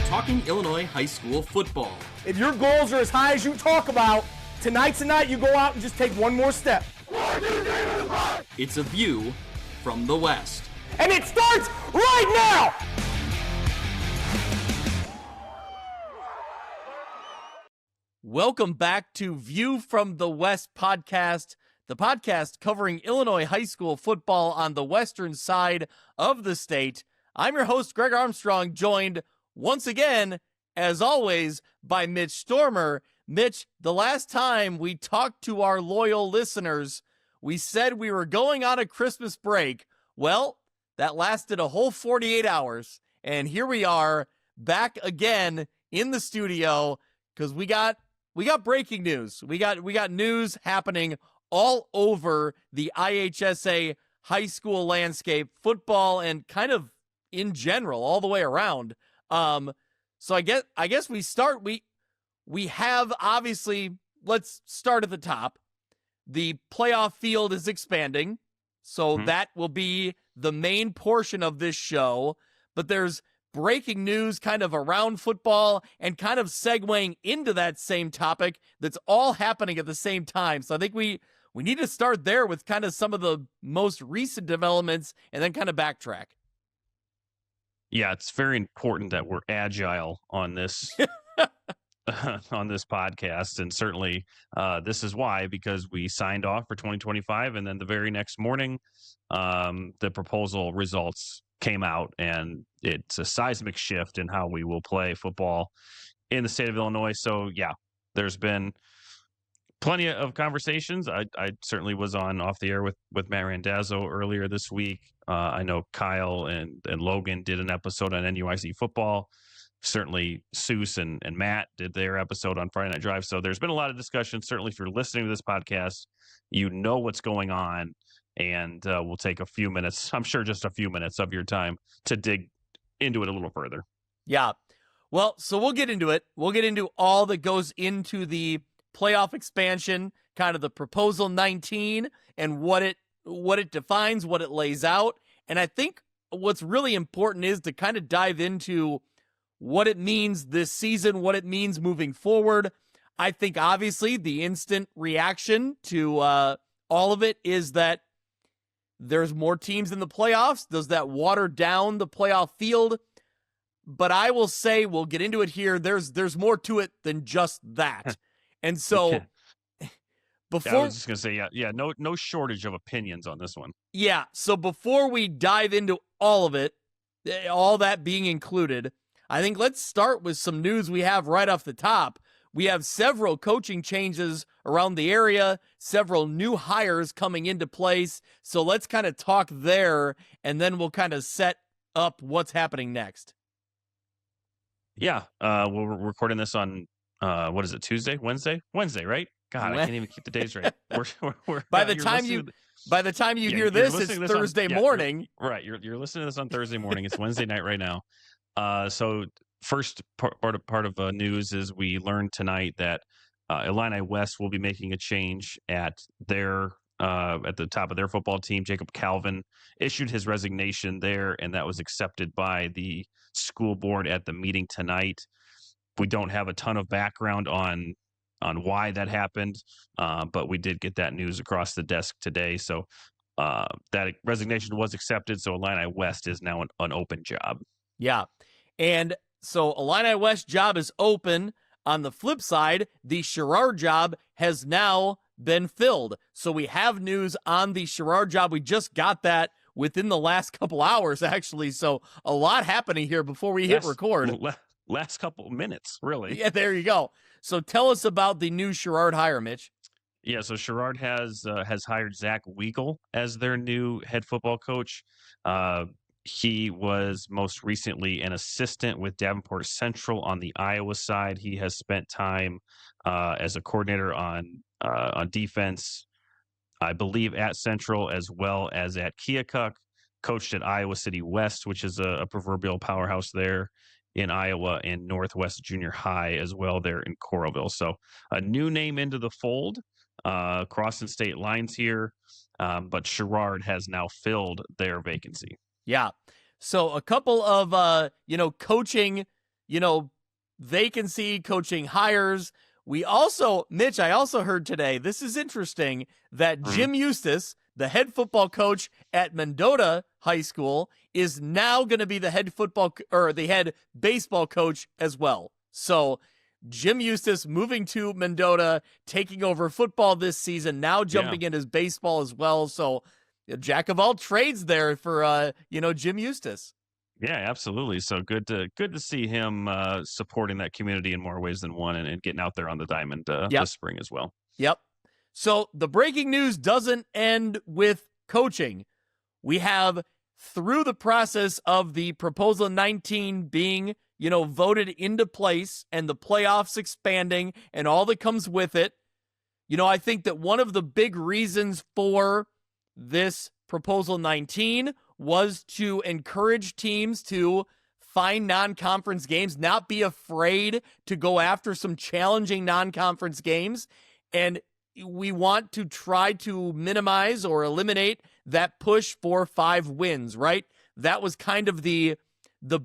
talking Illinois high school football. If your goals are as high as you talk about, tonight's the night you go out and just take one more step. It's a view from the West. And it starts right now! Welcome back to View from the West podcast, the podcast covering Illinois high school football on the western side of the state. I'm your host, Greg Armstrong, joined once again, as always, by Mitch Stormer. Mitch, the last time we talked to our loyal listeners, we said we were going on a Christmas break. Well, that lasted a whole 48 hours, and here we are back again in the studio because we got breaking news. We got news happening all over the IHSA high school landscape, football, and kind of in general, all the way around. So I guess we start. We have, obviously, let's start at the top. The playoff field is expanding, so that will be the main portion of this show. But there's breaking news kind of around football and kind of segueing into that same topic that's all happening at the same time. So I think we need to start there with kind of some of the most recent developments and then kind of backtrack. Yeah, it's very important that we're agile on this on this podcast, and certainly this is why, because we signed off for 2025, and then the very next morning, the proposal results came out, and it's a seismic shift in how we will play football in the state of Illinois. So yeah, there's been plenty of conversations. I certainly was off the air with Matt Randazzo earlier this week. I know Kyle and Logan did an episode on NUIC football. Certainly Seuss and Matt did their episode on Friday Night Drive. So there's been a lot of discussion. Certainly if you're listening to this podcast, you know what's going on. And we'll take a few minutes, I'm sure just a few minutes of your time to dig into it a little further. Yeah. Well, so we'll get into it. We'll get into all that goes into the playoff expansion, kind of the proposal 19 and what it defines, what it lays out. And I think what's really important is to kind of dive into what it means this season, what it means moving forward. I think obviously the instant reaction to all of it is that there's more teams in the playoffs. Does that water down the playoff field? But I will say, we'll get into it here, there's more to it than just that. And so before, I was just going to say, yeah, no shortage of opinions on this one. Yeah, so before we dive into all of it, all that being included, I think let's start with some news we have right off the top. We have several coaching changes around the area, several new hires coming into place. So let's kind of talk there, and then we'll kind of set up what's happening next. Yeah, we're recording this on, what is it, Tuesday? Wednesday, right? God, I can't even keep the days right. By the time you hear this, it's Thursday morning. Right, you're listening to this on Thursday morning. It's Wednesday night right now. So first part of news is we learned tonight that Illini West will be making a change at the top of their football team. Jacob Calvin issued his resignation there, and that was accepted by the school board at the meeting tonight. We don't have a ton of background on why that happened, but we did get that news across the desk today. So that resignation was accepted. So Illini West is now an open job. Yeah. And so Illini West job is open. On the flip side, the Sherrard job has now been filled. So we have news on the Sherrard job. We just got that within the last couple hours, actually. So a lot happening here before we hit record. Last couple minutes, really. Yeah, there you go. So tell us about the new Sherrard hire, Mitch. Yeah, so Sherrard has hired Zach Weigel as their new head football coach. He was most recently an assistant with Davenport Central on the Iowa side. He has spent time as a coordinator on defense, I believe, at Central as well as at Keokuk. Coached at Iowa City West, which is a proverbial powerhouse there in Iowa, and Northwest Junior High as well there in Coralville. So a new name into the fold, crossing state lines here, but Sherrard has now filled their vacancy. Yeah. So a couple of, coaching, vacancy, coaching hires. We also, Mitch, I also heard today, this is interesting, that Jim Eustace, the head football coach at Mendota High School, is now going to be the head baseball coach as well. So Jim Eustace moving to Mendota, taking over football this season, now jumping into baseball as well. So jack of all trades there for Jim Eustace. Yeah, absolutely. So good to see him supporting that community in more ways than one, and getting out there on the diamond this spring as well. Yep. So the breaking news doesn't end with coaching. We have, through the process of the Proposal 19 being, voted into place and the playoffs expanding and all that comes with it, I think that one of the big reasons for this Proposal 19 was to encourage teams to find non-conference games, not be afraid to go after some challenging non-conference games. And we want to try to minimize or eliminate that push for 5 wins, right? That was kind of the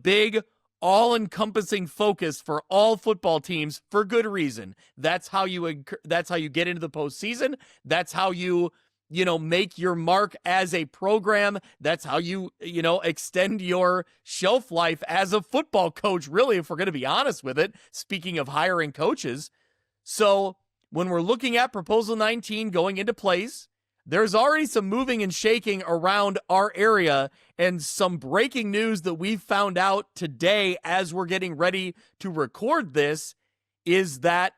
big all-encompassing focus for all football teams, for good reason. That's how you get into the postseason. That's how you make your mark as a program. That's how you extend your shelf life as a football coach, really, if we're going to be honest with it, speaking of hiring coaches. So when we're looking at Proposal 19 going into place, there's already some moving and shaking around our area, and some breaking news that we found out today as we're getting ready to record this is that,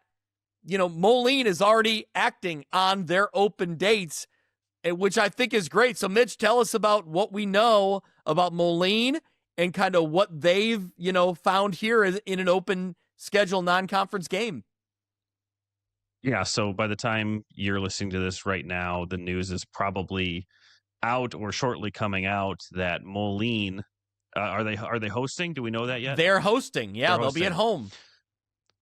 Moline is already acting on their open dates, which I think is great. So Mitch, tell us about what we know about Moline and kind of what they've, found here in an open schedule non-conference game. Yeah, so by the time you're listening to this right now, the news is probably out or shortly coming out that Moline, are they hosting? Do we know that yet? They're hosting. Yeah, they'll be at home.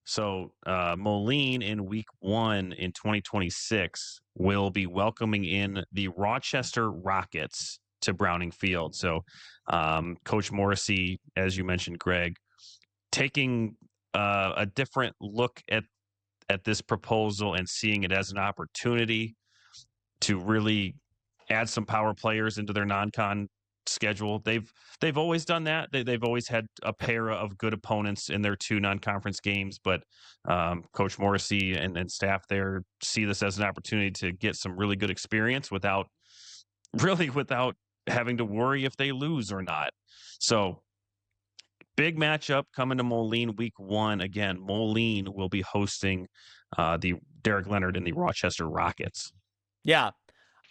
So Moline in week 1 in 2026 will be welcoming in the Rochester Rockets to Browning Field. So Coach Morrissey, as you mentioned, Greg, taking a different look at this proposal and seeing it as an opportunity to really add some power players into their non-con schedule. They've always done that. They've always had a pair of good opponents in their 2 non-conference games, but Coach Morrissey and staff there see this as an opportunity to get some really good experience without having to worry if they lose or not. So big matchup coming to Moline week 1. Again, Moline will be hosting the Derek Leonard and the Rochester Rockets. Yeah.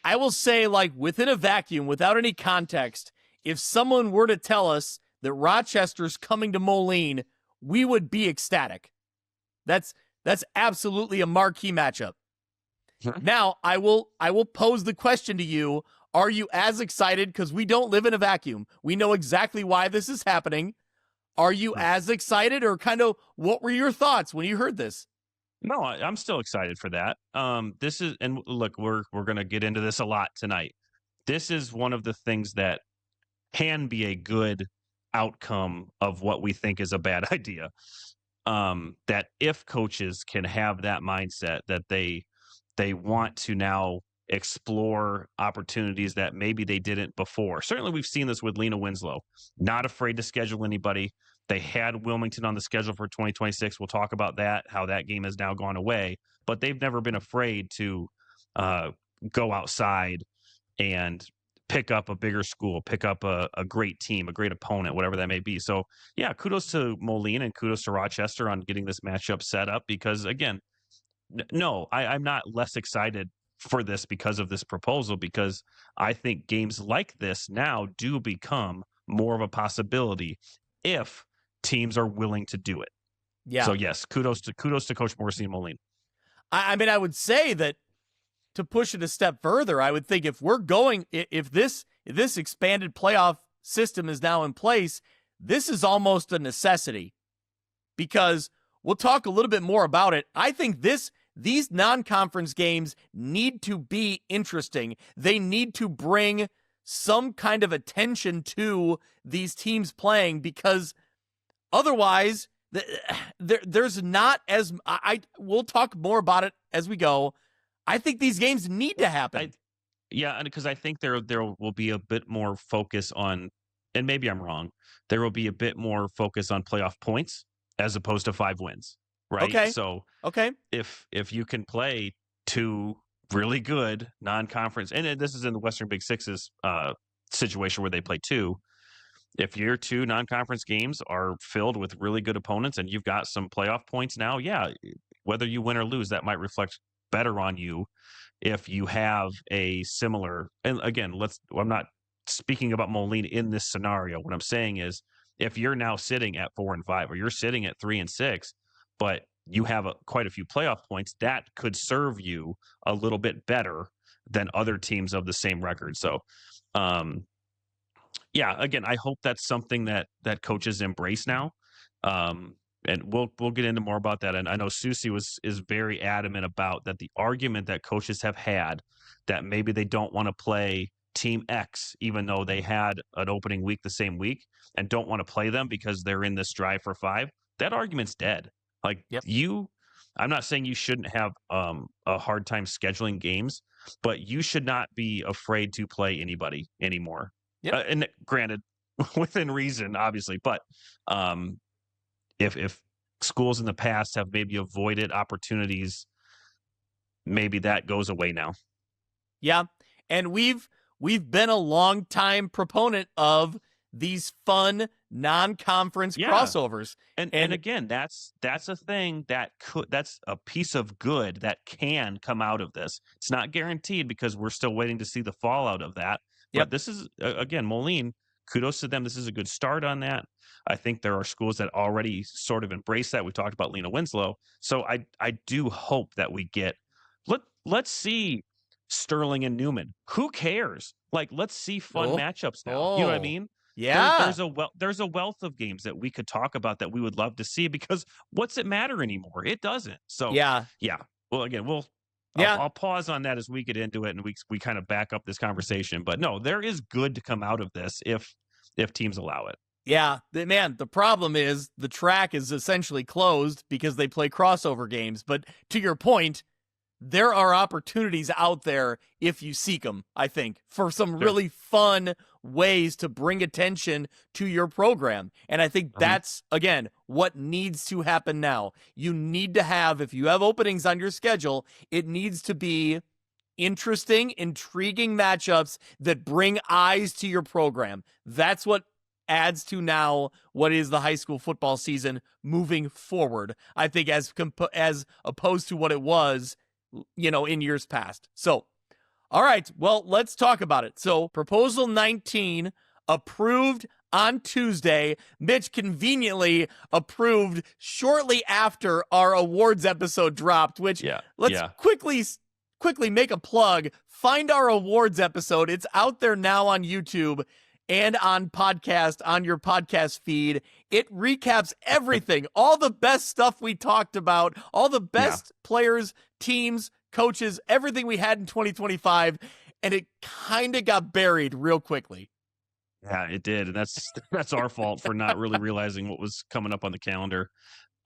I will say, within a vacuum, without any context, if someone were to tell us that Rochester's coming to Moline, we would be ecstatic. That's absolutely a marquee matchup. Now, I will pose the question to you. Are you as excited? Because we don't live in a vacuum. We know exactly why this is happening. Are you as excited, or kind of what were your thoughts when you heard this? No, I'm still excited for that. This is, and look, we're going to get into this a lot tonight. This is one of the things that can be a good outcome of what we think is a bad idea. That if coaches can have that mindset that they want to now explore opportunities that maybe they didn't before. Certainly we've seen this with Lena Winslow, not afraid to schedule anybody. They had Wilmington on the schedule for 2026. We'll talk about that, how that game has now gone away, but they've never been afraid to go outside and pick up a bigger school, pick up a great team, a great opponent, whatever that may be. So yeah, kudos to Moline and kudos to Rochester on getting this matchup set up, because again, no, I'm not less excited for this because of this proposal, because I think games like this now do become more of a possibility if teams are willing to do it. Yeah. So yes, kudos to Coach Morrissey and Moline. I mean, I would say that to push it a step further, I would think if this expanded playoff system is now in place, this is almost a necessity, because we'll talk a little bit more about it. I think these non-conference games need to be interesting. They need to bring some kind of attention to these teams playing, because otherwise there's not as we'll talk more about it as we go. I think these games need to happen. And because I think there will be a bit more focus on, and maybe I'm wrong, there will be a bit more focus on playoff points as opposed to 5 wins, right? Okay. So okay, if you can play 2 really good non-conference, and this is in the Western Big Six's situation where they play 2. If your 2 non-conference games are filled with really good opponents and you've got some playoff points now, whether you win or lose, that might reflect better on you if you have a similar. And again, I'm not speaking about Moline in this scenario. What I'm saying is, if you're now sitting at 4 and 5, or you're sitting at 3 and 6, but you have quite a few playoff points, that could serve you a little bit better than other teams of the same record. So, again, I hope that's something that coaches embrace now. And we'll get into more about that. And I know Susie is very adamant about that. The argument that coaches have had that maybe they don't want to play Team X, even though they had an opening week the same week, and don't want to play them because they're in this drive for 5. That argument's dead. Like, I'm not saying you shouldn't have a hard time scheduling games, but you should not be afraid to play anybody anymore. Yep. And granted, within reason, obviously, but if schools in the past have maybe avoided opportunities, maybe that goes away now. Yeah, and we've been a long time proponent of these fun non-conference crossovers. And again, that's a thing that's a piece of good that can come out of this. It's not guaranteed because we're still waiting to see the fallout of that. But this is, again, Moline, kudos to them. This is a good start on that. I think there are schools that already sort of embrace that. We talked about Lena Winslow. So I do hope that we get, let's see Sterling and Newman. Who cares? Like, let's see fun matchups now. You know what I mean? Yeah. There's a wealth of games that we could talk about that we would love to see, because what's it matter anymore? It doesn't. So yeah. Well, again, I'll pause on that as we get into it and we kind of back up this conversation. But no, there is good to come out of this if teams allow it. Yeah, man, the problem is the track is essentially closed because they play crossover games. But to your point, there are opportunities out there if you seek them, I think, for some really fun ways to bring attention to your program. And I think that's, again, what needs to happen now. You need to have, if you have openings on your schedule, it needs to be interesting, intriguing matchups that bring eyes to your program. That's what adds to now what is the high school football season moving forward, I think, as opposed to what it was, in years past. So, all right, well, let's talk about it. So, Proposal 19 approved on Tuesday. Mitch conveniently approved shortly after our awards episode dropped, which let's quickly make a plug. Find our awards episode. It's out there now on YouTube and on your podcast feed. It recaps everything, all the best stuff we talked about, all the best players, teams, coaches, everything we had in 2025, and it kind of got buried real quickly. Yeah, it did, and that's our fault for not really realizing what was coming up on the calendar.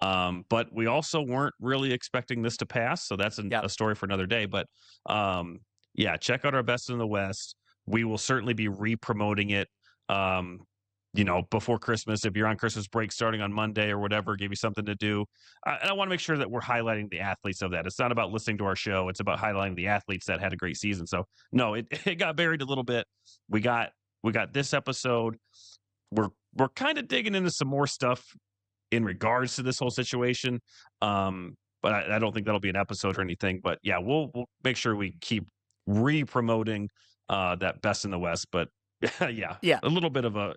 But we also weren't really expecting this to pass, so that's a story for another day. But check out our Best in the West. We will certainly be re-promoting it, before Christmas. If you're on Christmas break starting on Monday or whatever, give you something to do. And I want to make sure that we're highlighting the athletes of that. It's not about listening to our show. It's about highlighting the athletes that had a great season. So, no, it got buried a little bit. We got this episode. We're kind of digging into some more stuff in regards to this whole situation. But I don't think that'll be an episode or anything. But, yeah, we'll make sure we keep re-promoting that Best in the West, but a little bit of a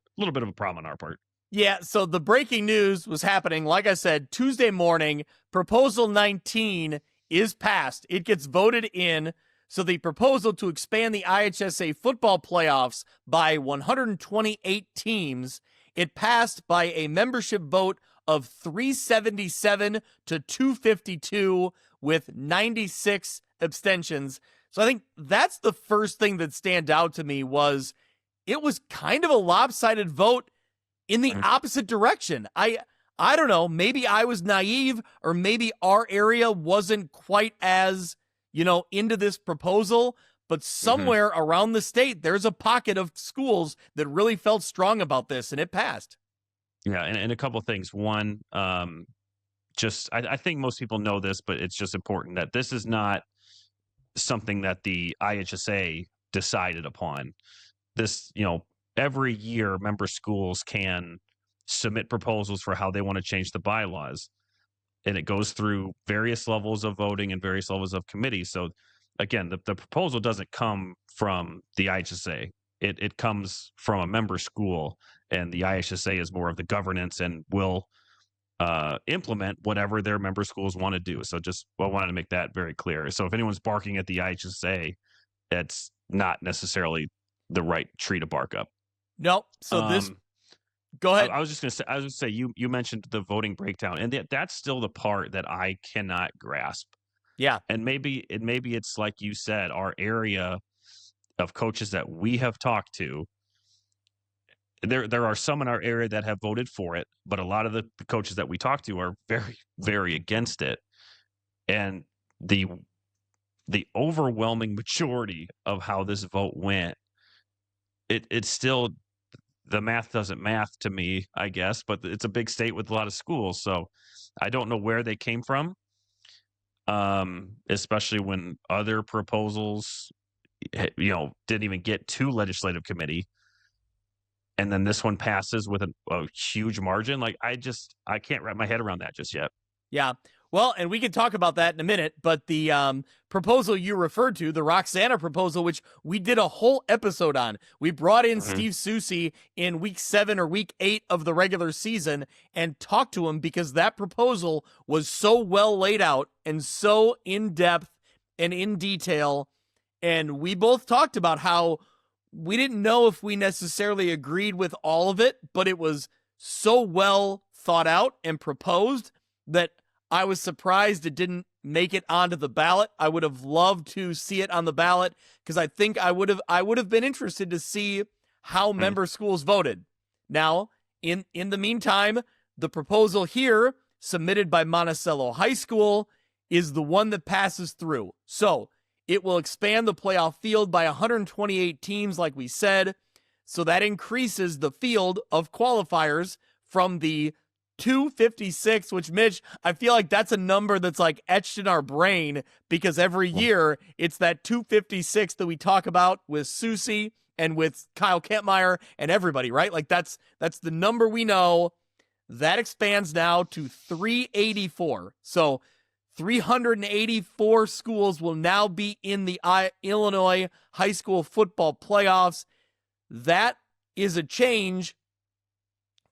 problem on our part. Yeah, so the breaking news was happening, like I said, Tuesday morning. Proposal 19 is passed. It gets voted in. So the proposal to expand the IHSA football playoffs by 128 teams, it passed by a membership vote of 377 to 252 with 96 abstentions. So I think that's the first thing that stand out to me was it was kind of a lopsided vote in the opposite direction. I I don't know, maybe I was naive, or maybe our area wasn't quite as, into this proposal, but somewhere around the state, there's a pocket of schools that really felt strong about this, and it passed. Yeah, and a couple of things. One, I think most people know this, but it's just important that this is not something that the IHSA decided upon. This, every year member schools can submit proposals for how they want to change the bylaws. And it goes through various levels of voting and various levels of committee. So again, the proposal doesn't come from the IHSA. It comes from a member school, and the IHSA is more of the governance and will implement whatever their member schools want to do. So I wanted to make that very clear. So if anyone's barking at the IHSA, that's not necessarily the right tree to bark up. No. So go ahead. I was just going to say, you mentioned the voting breakdown, and that's still the part that I cannot grasp. Yeah. And maybe it's like you said, our area of coaches that we have talked to, there are some in our area that have voted for it, but a lot of the coaches that we talk to are very, very against it. And the overwhelming majority of how this vote went, it's still, the math doesn't math to me, I guess, but it's a big state with a lot of schools. So I don't know where they came from, especially when other proposals, didn't even get to legislative committee. And then this one passes with a huge margin. Like, I can't wrap my head around that just yet. Yeah. Well, and we can talk about that in a minute, but the proposal you referred to, the Roxana proposal, which we did a whole episode on, we brought in Steve Susi in week 7 or week 8 of the regular season and talked to him because that proposal was so well laid out and so in depth and in detail. And we both talked about how we didn't know if we necessarily agreed with all of it, but it was so well thought out and proposed that I was surprised it didn't make it onto the ballot. I would have loved to see it on the ballot because I think I would have been interested to see how member schools voted. Now, in the meantime, the proposal here submitted by Monticello High School is the one that passes through. So it will expand the playoff field by 128 teams, like we said. So that increases the field of qualifiers from the 256, which, Mitch, I feel like that's a number that's like etched in our brain because every year it's that 256 that we talk about with Susi and with Kyle Kampmeyer and everybody, right? Like that's the number we know. That expands now to 384. So 384 schools will now be in the Illinois high school football playoffs. That is a change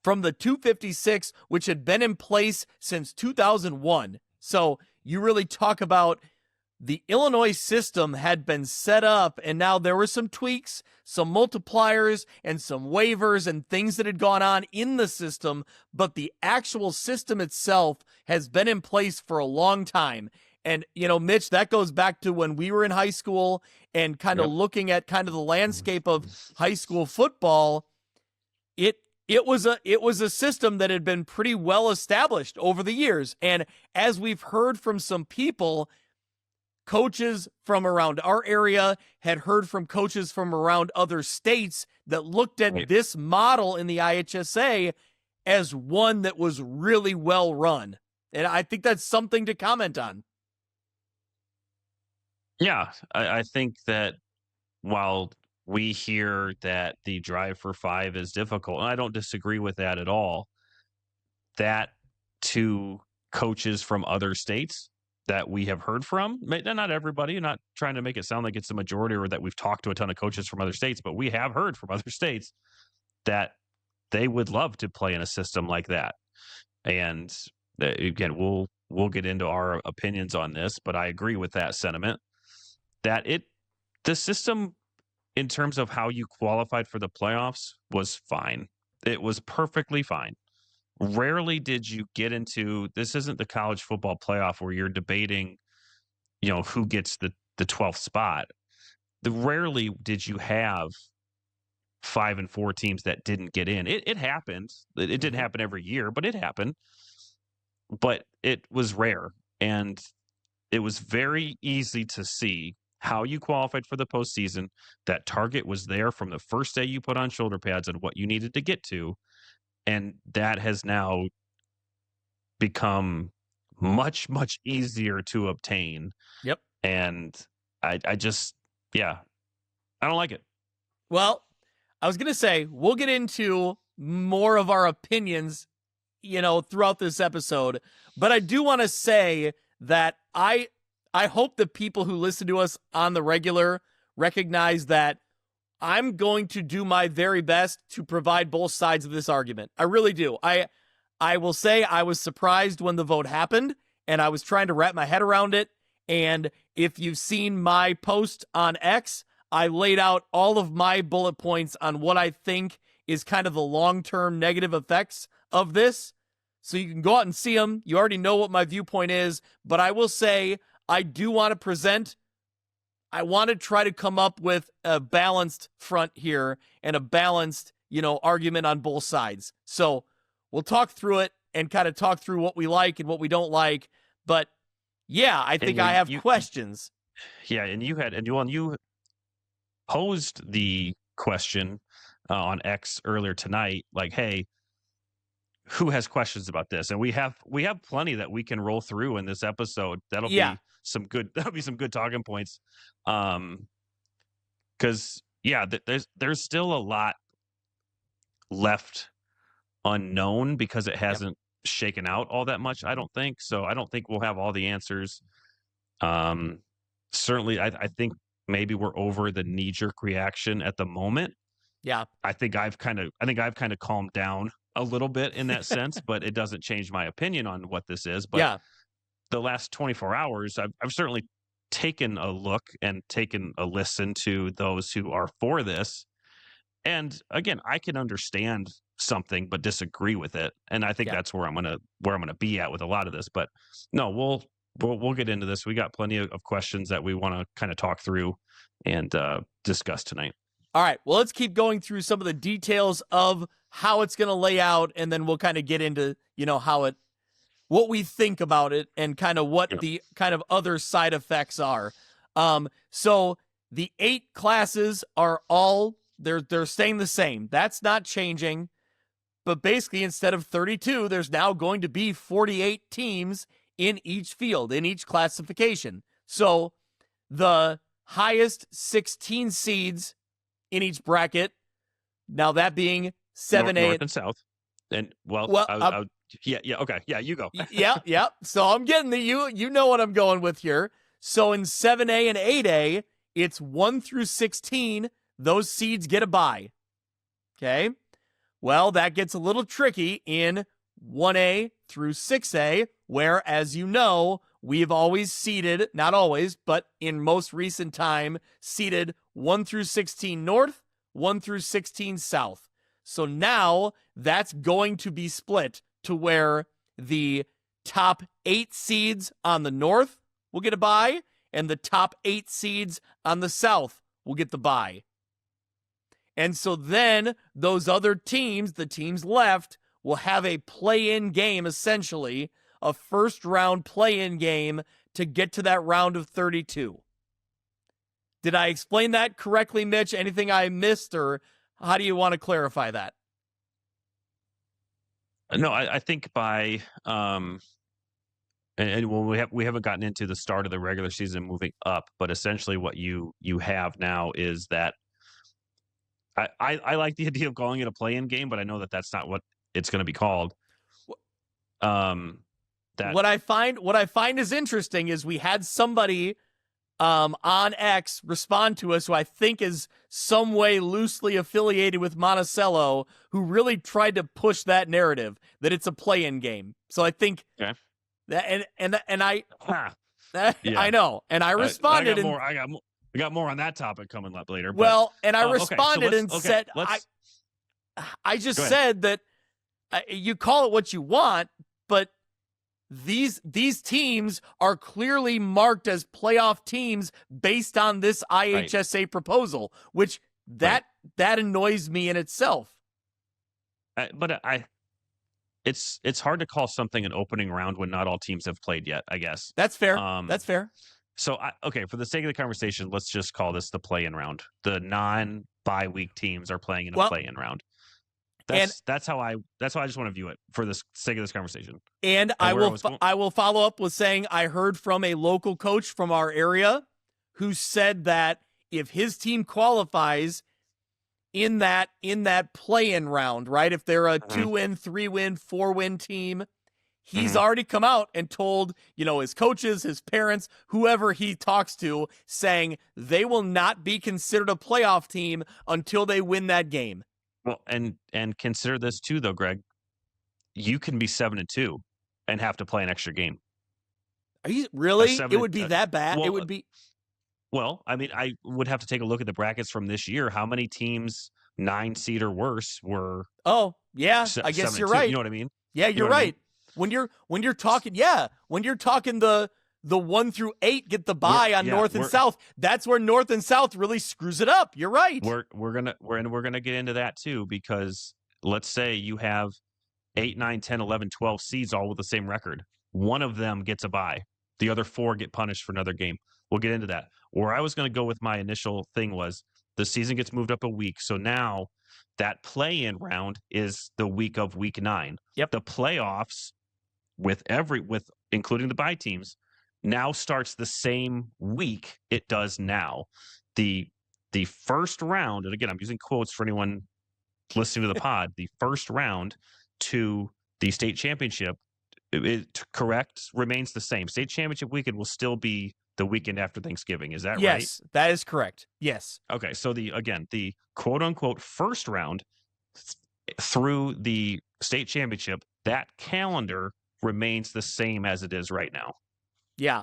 from the 256, which had been in place since 2001. So you really talk about the Illinois system had been set up, and now there were some tweaks, some multipliers, and some waivers and things that had gone on in the system, but the actual system itself has been in place for a long time. And, Mitch, that goes back to when we were in high school and kind of looking at kind of the landscape of high school football. It was a system that had been pretty well established over the years. And as we've heard from some people, coaches from around our area had heard from coaches from around other states that looked at this model in the IHSA as one that was really well run. And I think that's something to comment on. Yeah, I think that while we hear that the drive for 5 is difficult, and I don't disagree with that at all, that to coaches from other states that we have heard from, not everybody, I'm not trying to make it sound like it's the majority or that we've talked to a ton of coaches from other states, but we have heard from other states that they would love to play in a system like that. And again, we'll get into our opinions on this, but I agree with that sentiment that the system in terms of how you qualified for the playoffs was fine. It was perfectly fine. Rarely did you get into, this isn't the college football playoff where you're debating, who gets the 12th spot. Rarely did you have 5 and 4 teams that didn't get in. It happened. It didn't happen every year, but it happened. But it was rare, and it was very easy to see how you qualified for the postseason. That target was there from the first day you put on shoulder pads and what you needed to get to, and that has now become much, much easier to obtain. Yep. And I just, I don't like it. Well, I was going to say, we'll get into more of our opinions, throughout this episode. But I do want to say that I hope the people who listen to us on the regular recognize that I'm going to do my very best to provide both sides of this argument. I really do. I will say I was surprised when the vote happened, and I was trying to wrap my head around it. And if you've seen my post on X, I laid out all of my bullet points on what I think is kind of the long-term negative effects of this. So you can go out and see them. You already know what my viewpoint is, but I will say I do want to I want to try to come up with a balanced front here and a balanced, argument on both sides. So we'll talk through it and kind of talk through what we like and what we don't like. But yeah, I think I have questions. Yeah, and you posed the question on X earlier tonight, like, hey, who has questions about this? And we have plenty that we can roll through in this episode. That'll be some good talking points. Because there's still a lot left unknown because it hasn't shaken out all that much, I don't think. So I don't think we'll have all the answers. Certainly I think maybe we're over the knee-jerk reaction at the moment. Yeah. I think I've kind of calmed down a little bit in that sense, but it doesn't change my opinion on what this is. But the last 24 hours, I've certainly taken a look and taken a listen to those who are for this. And again, I can understand something but disagree with it. And I think that's where I'm gonna be at with a lot of this. But no, we'll get into this. We got plenty of questions that we want to kind of talk through and discuss tonight. All right. Well, let's keep going through some of the details of how it's going to lay out, and then we'll kind of get into, what we think about it and kind of what the kind of other side effects are. So the 8 classes are all, they're staying the same. That's not changing. But basically, instead of 32, there's now going to be 48 teams in each field, in each classification. So the highest 16 seeds in each bracket, now that being 7A North and South. And okay. Yeah, you go. yeah. So I'm getting you know what I'm going with here. So in 7A and 8A, it's 1 through 16. Those seeds get a bye. Okay. Well, that gets a little tricky in 1A through 6A, where, as you know, we've always seeded, not always, but in most recent time, seeded 1 through 16 North, 1 through 16 South. So now that's going to be split to where the top 8 seeds on the North will get a bye, and the top 8 seeds on the South will get the bye. And so then those other teams, the teams left, will have a play-in game, essentially, a first-round play-in game to get to that round of 32. Did I explain that correctly, Mitch? Anything I missed, or how do you want to clarify that? No, I think by and we haven't gotten into the start of the regular season moving up, but essentially what you have now is that I like the idea of calling it a play-in game, but I know that that's not what it's going to be called. What I find is interesting is we had somebody on X respond to us who I think is some way loosely affiliated with Monticello, who really tried to push that narrative that it's a play-in game. So I think that I know, and I responded. I got more on that topic coming up later. Well, and I responded and said, I just said that you call it what you want, but these teams are clearly marked as playoff teams based on this IHSA proposal, which that annoys me in itself. It's hard to call something an opening round when not all teams have played yet, I guess. That's fair. That's fair. So, okay, for the sake of the conversation, let's just call this the play-in round. The non-bye week teams are playing in a play-in round. That's how I just want to view it for the sake of this conversation. And I will follow up with saying I heard from a local coach from our area who said that if his team qualifies in that play-in round, right? If they're a 2-win, 3-win, 4-win team, he's already come out and told, his coaches, his parents, whoever he talks to, saying they will not be considered a playoff team until they win that game. Well, and consider this too, though, Greg. You can be 7-2 and have to play an extra game. Are you really? It would be that bad. It would be. Well, I mean, I would have to take a look at the brackets from this year. How many teams 9 seed or worse were? Oh yeah, I guess you're right. You know what I mean? Yeah, you're right. I mean? When you're talking the 1 through 8 get the bye on North and South. That's where North and South really screws it up. You're right. We're gonna get into that too, because let's say you have 8, 9, 10, 11, 12 seeds all with the same record. One of them gets a bye. The other 4 get punished for another game. We'll get into that. Where I was going to go with my initial thing was the season gets moved up a week. So now that play-in round is the week of week 9. Yep. The playoffs with including the bye teams now starts the same week it does now. The first round, and again, I'm using quotes for anyone listening to the pod, the first round to the state championship, remains the same. State championship weekend will still be the weekend after Thanksgiving. Is that right? Yes, that is correct. Yes. Okay, so the quote unquote first round through the state championship, that calendar remains the same as it is right now. Yeah.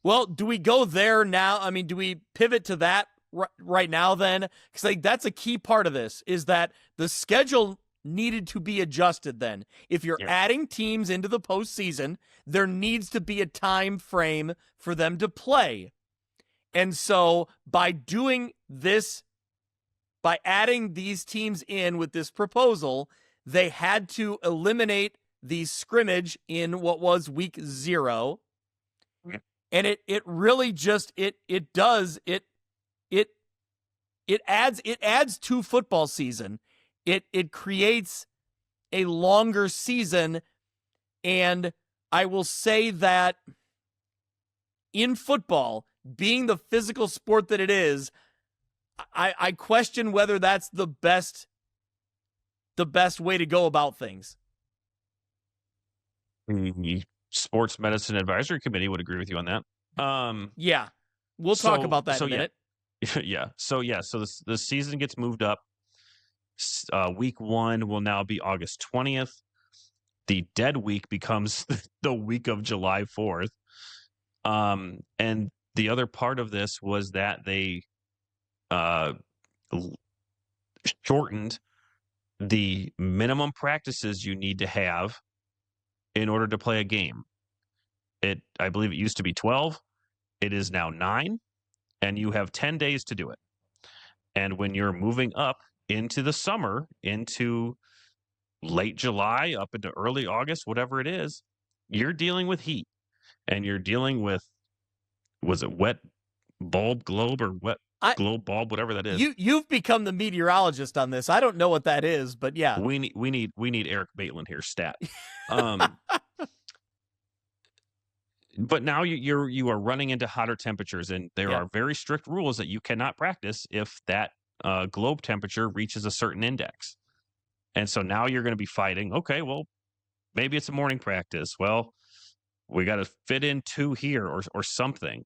Well, do we go there now? I mean, do we pivot to that right now then? Because that's a key part of this, is that the schedule needed to be adjusted then. If you're adding teams into the postseason, there needs to be a time frame for them to play. And so by doing this, by adding these teams in with this proposal, they had to eliminate the scrimmage in what was week 0. And it really just it adds to football season. It creates a longer season, and I will say that in football, being the physical sport that it is, I question whether that's the best way to go about things. The Sports Medicine Advisory Committee would agree with you on that. Yeah, we'll talk about that in a minute. Yeah. So the season gets moved up. Week 1 will now be August 20th. The dead week becomes the week of July 4th. And the other part of this was that they shortened the minimum practices you need to have in order to play a game. I believe it used to be 12. It is now 9, and you have 10 days to do it. And when you're moving up into the summer, into late July, up into early August, whatever it is, you're dealing with heat, and you're dealing with, was it wet bulb globe or wet globe bulb, whatever that is. You've become the meteorologist on this. I don't know what that is, but yeah. We need Eric Maitland here, stat. But now you are running into hotter temperatures, and there are very strict rules that you cannot practice if that globe temperature reaches a certain index. And so now you're going to be fighting, okay, well, maybe it's a morning practice. Well, we got to fit in 2 here or something.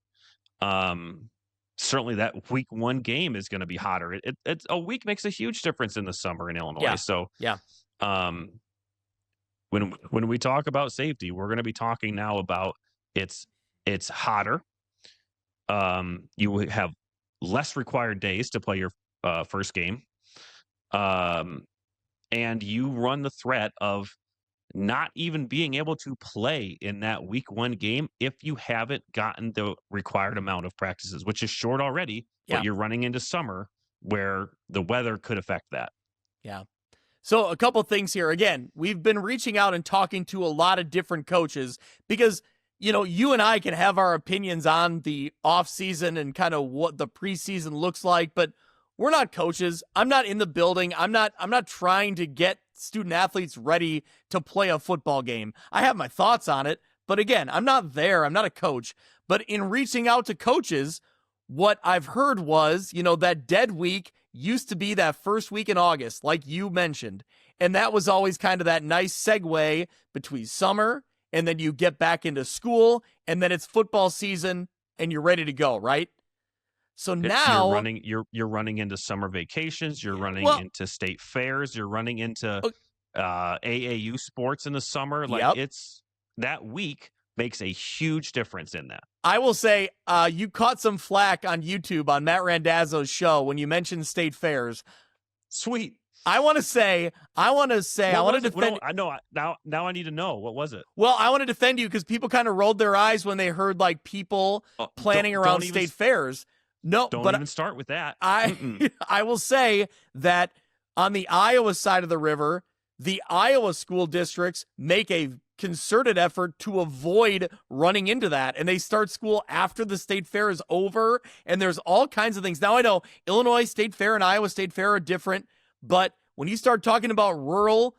Certainly that week 1 game is going to be hotter. It's a week makes a huge difference in the summer in Illinois. Yeah. So yeah. When we talk about safety, we're going to be talking now about it's hotter. You have less required days to play your first game. And you run the threat of not even being able to play in that week 1 game if you haven't gotten the required amount of practices, which is short already, but you're running into summer where the weather could affect that. Yeah. So a couple things here. Again, we've been reaching out and talking to a lot of different coaches because, you and I can have our opinions on the offseason and kind of what the preseason looks like, but we're not coaches. I'm not in the building. I'm not trying to get student athletes ready to play a football game. I have my thoughts on it, but again, I'm not there. I'm not a coach. But in reaching out to coaches, what I've heard was, that dead week used to be that first week in August, like you mentioned. And that was always kind of that nice segue between summer and then you get back into school and then it's football season and you're ready to go, right? So now you're running into summer vacations, you're running into state fairs, you're running into AAU sports in the summer. Like it's that week makes a huge difference in that. I will say you caught some flack on YouTube on Matt Randazzo's show when you mentioned state fairs. Sweet. I want to defend. I know. Now I need to know. What was it? Well, I want to defend you because people kind of rolled their eyes when they heard like people planning around state fairs. No, don't even start with that. I will say that on the Iowa side of the river, the Iowa school districts make a concerted effort to avoid running into that, and they start school after the state fair is over, and there's all kinds of things. Now, I know Illinois State Fair and Iowa State Fair are different, but when you start talking about rural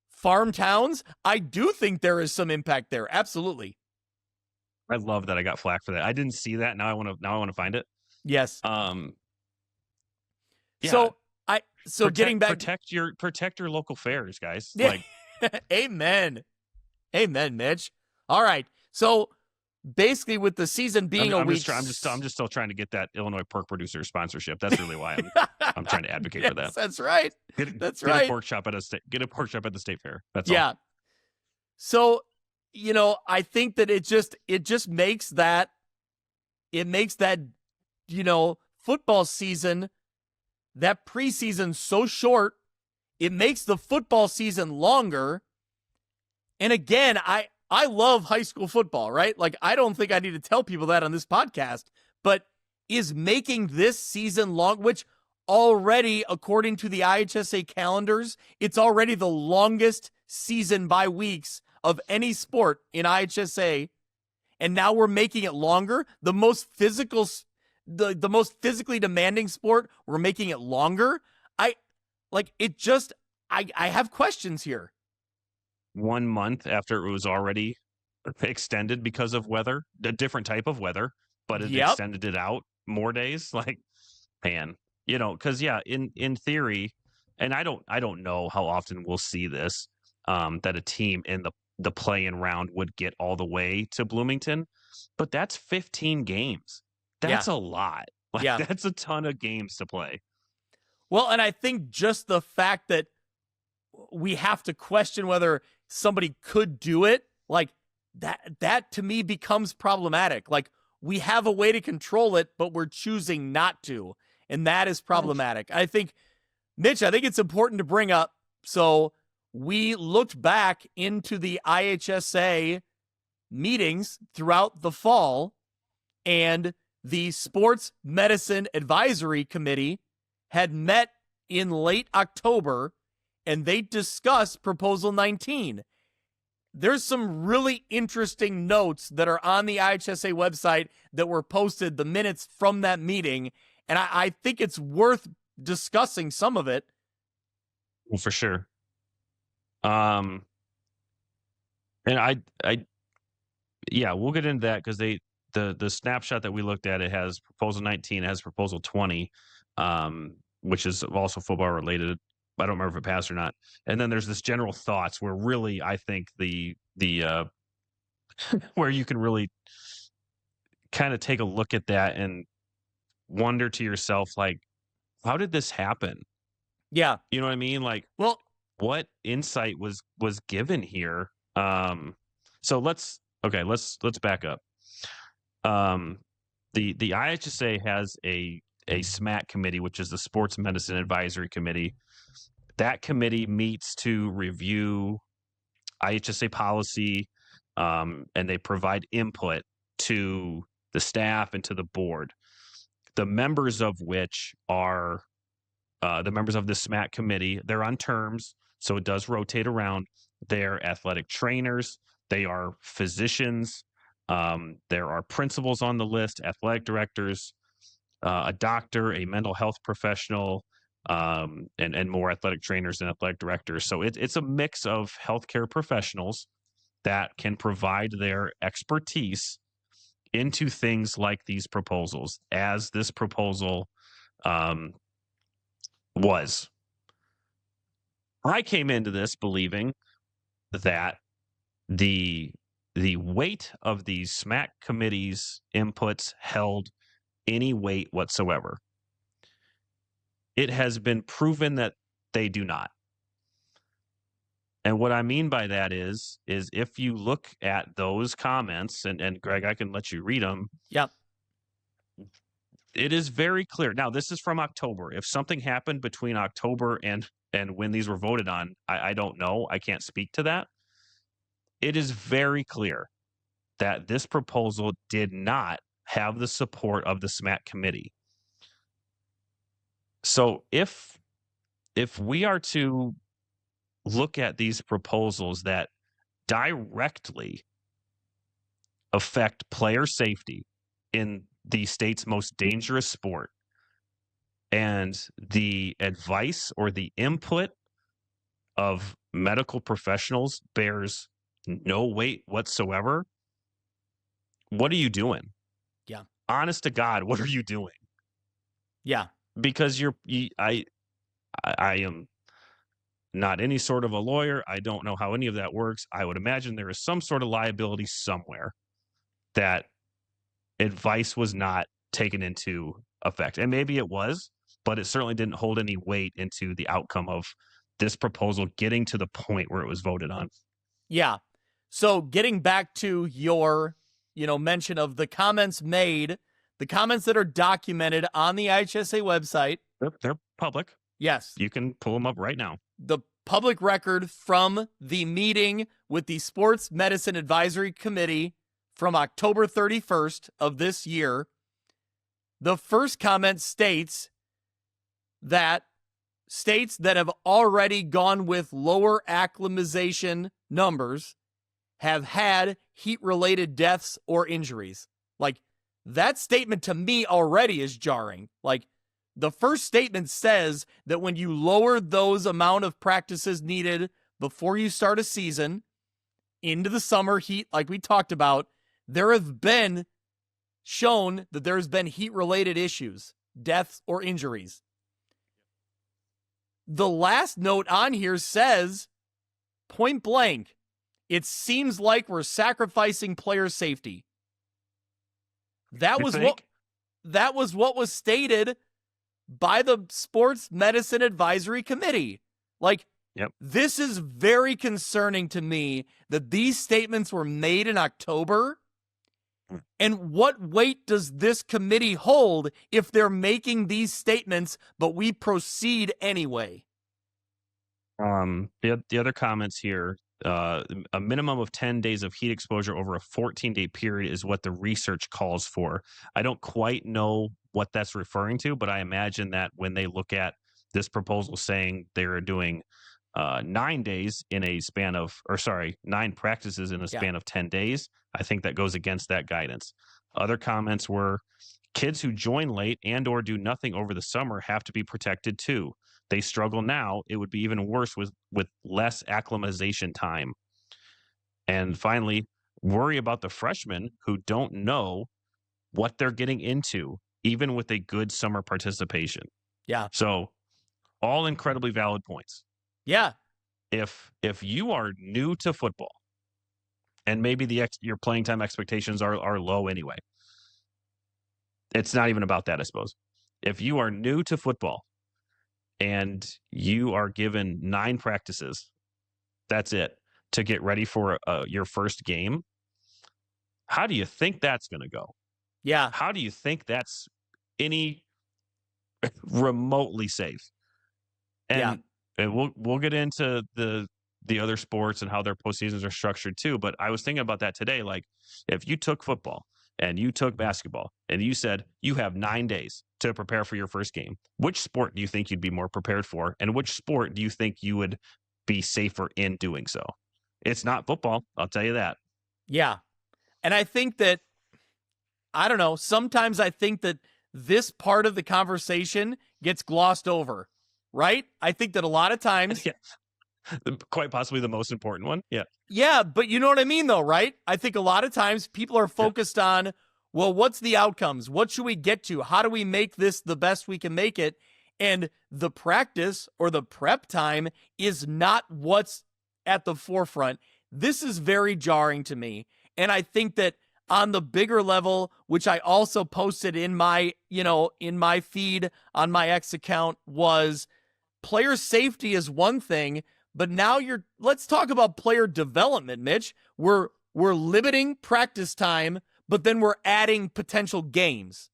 farm towns, I do think there is some impact there. Absolutely. I love that I got flack for that. I didn't see that. Now I want to find it. Yes. Yeah. Getting back, protect your local fairs, guys. Yeah. Like, amen, Mitch. All right. So basically, with the season being I'm a week, I'm just still trying to get that Illinois pork producer sponsorship. That's really why I'm trying to advocate for that. That's right. Get a pork chop at get a pork chop at the state fair. That's all. So, I think that it just makes that football season, that preseason so short, it makes the football season longer. And again, I love high school football, right? Like, I don't think I need to tell people that on this podcast, but is making this season long, which already, according to the IHSA calendars, it's already the longest season by weeks of any sport in IHSA. And now we're making it longer. The most most physically demanding sport, we're making it longer. I have questions here. 1 month after it was already extended because of weather, a different type of weather, but it extended it out more days. Like, man, because in theory, and I don't know how often we'll see this, that a team in the play-in round would get all the way to Bloomington, but that's 15 games. That's a lot. Like, that's a ton of games to play. Well, and I think just the fact that we have to question whether somebody could do it, like that to me becomes problematic. Like, we have a way to control it, but we're choosing not to. And that is problematic. Mitch, I think it's important to bring up. So we looked back into the IHSA meetings throughout the fall, and the Sports Medicine Advisory Committee had met in late October, and they discussed Proposal 19. There's some really interesting notes that are on the IHSA website that were posted, the minutes from that meeting, and I think it's worth discussing some of it. Well, for sure. And we'll get into that because the snapshot that we looked at, it has Proposal 19, it has Proposal 20, which is also football related. I don't remember if it passed or not. And then there's this general thoughts where really I think the where you can really kind of take a look at that and wonder to yourself, like, how did this happen? Yeah. You know what I mean? Like, well, what insight was given here? So let's back up. The IHSA has a SMAC committee, which is the Sports Medicine Advisory Committee. That committee meets to review IHSA policy, and they provide input to the staff and to the board, the members of which are the members of the SMAC committee, they're on terms, so it does rotate around. They're athletic trainers. They are physicians. There are principals on the list, athletic directors, a doctor, a mental health professional, and more athletic trainers and athletic directors. So it's a mix of healthcare professionals that can provide their expertise into things like these proposals, as this proposal was. I came into this believing that the weight of these SMAC committees' inputs held any weight whatsoever. It has been proven that they do not. And what I mean by that is if you look at those comments, and Greg, I can let you read them. Yep. It is very clear. Now, this is from October. If something happened between October and when these were voted on, I don't know. I can't speak to that. It is very clear that this proposal did not have the support of the SMAC committee. So if we are to look at these proposals that directly affect player safety in the state's most dangerous sport, and the advice or the input of medical professionals bears no weight whatsoever, what are you doing? Yeah. Honest to God, what are you doing? Yeah. Because I am not any sort of a lawyer. I don't know how any of that works. I would imagine there is some sort of liability somewhere that advice was not taken into effect. And maybe it was, but it certainly didn't hold any weight into the outcome of this proposal getting to the point where it was voted on. Yeah. So getting back to your, mention of the comments made, the comments that are documented on the IHSA website. They're public. Yes. You can pull them up right now. The public record from the meeting with the Sports Medicine Advisory Committee from October 31st of this year. The first comment states that states that have already gone with lower acclimatization numbers have had heat-related deaths or injuries. Like, that statement to me already is jarring. Like, the first statement says that when you lower those amount of practices needed before you start a season into the summer heat, like we talked about, there have been shown that there's been heat-related issues, deaths or injuries. The last note on here says, point blank, it seems like we're sacrificing player safety. That was what was stated by the Sports Medicine Advisory Committee. Like, This is very concerning to me that these statements were made in October. And what weight does this committee hold if they're making these statements, but we proceed anyway? The other comments here, a minimum of 10 days of heat exposure over a 14-day period is what the research calls for. I don't quite know what that's referring to, but I imagine that when they look at this proposal saying they're doing 9 days in a span of, 9 practices in a span of 10 days, I think that goes against that guidance. Other comments were, kids who join late and or do nothing over the summer have to be protected too. They struggle now. It would be even worse with less acclimatization time. And finally, worry about the freshmen who don't know what they're getting into, even with a good summer participation. Yeah. So all incredibly valid points. Yeah. If you are new to football, and maybe your playing time expectations are low anyway, it's not even about that, I suppose. If you are new to football and you are given 9 practices, that's it, to get ready for your first game, how do you think that's going to go? Yeah. How do you think that's any remotely safe? And we'll get into the other sports and how their postseasons are structured too. But I was thinking about that today. Like, if you took football and you took basketball and you said you have 9 days to prepare for your first game? Which sport do you think you'd be more prepared for? And which sport do you think you would be safer in doing so? It's not football, I'll tell you that. Yeah. And I think that, I don't know, sometimes I think that this part of the conversation gets glossed over, right? I think that a lot of times... Yeah. Quite possibly the most important one. Yeah. Yeah, but you know what I mean, though, right? I think a lot of times people are focused on, well, what's the outcomes? What should we get to? How do we make this the best we can make it? And the practice or the prep time is not what's at the forefront. This is very jarring to me. And I think that on the bigger level, which I also posted in my, in my feed on my X account, was player safety is one thing, but now let's talk about player development, Mitch. We're limiting practice time, but then we're adding potential games.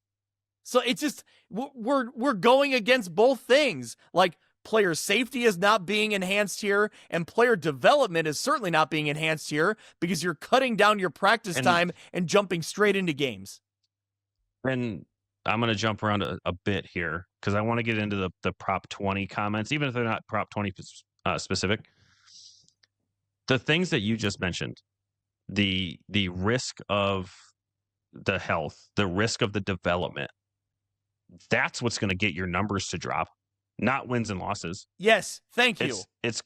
So it's just, we're going against both things. Like, player safety is not being enhanced here, and player development is certainly not being enhanced here because you're cutting down your practice time and jumping straight into games. And I'm going to jump around a bit here because I want to get into the Prop 20 comments, even if they're not Prop 20 specific. The things that you just mentioned, the risk of the health, the risk of the development, that's what's going to get your numbers to drop, not wins and losses. Yes, thank you. It's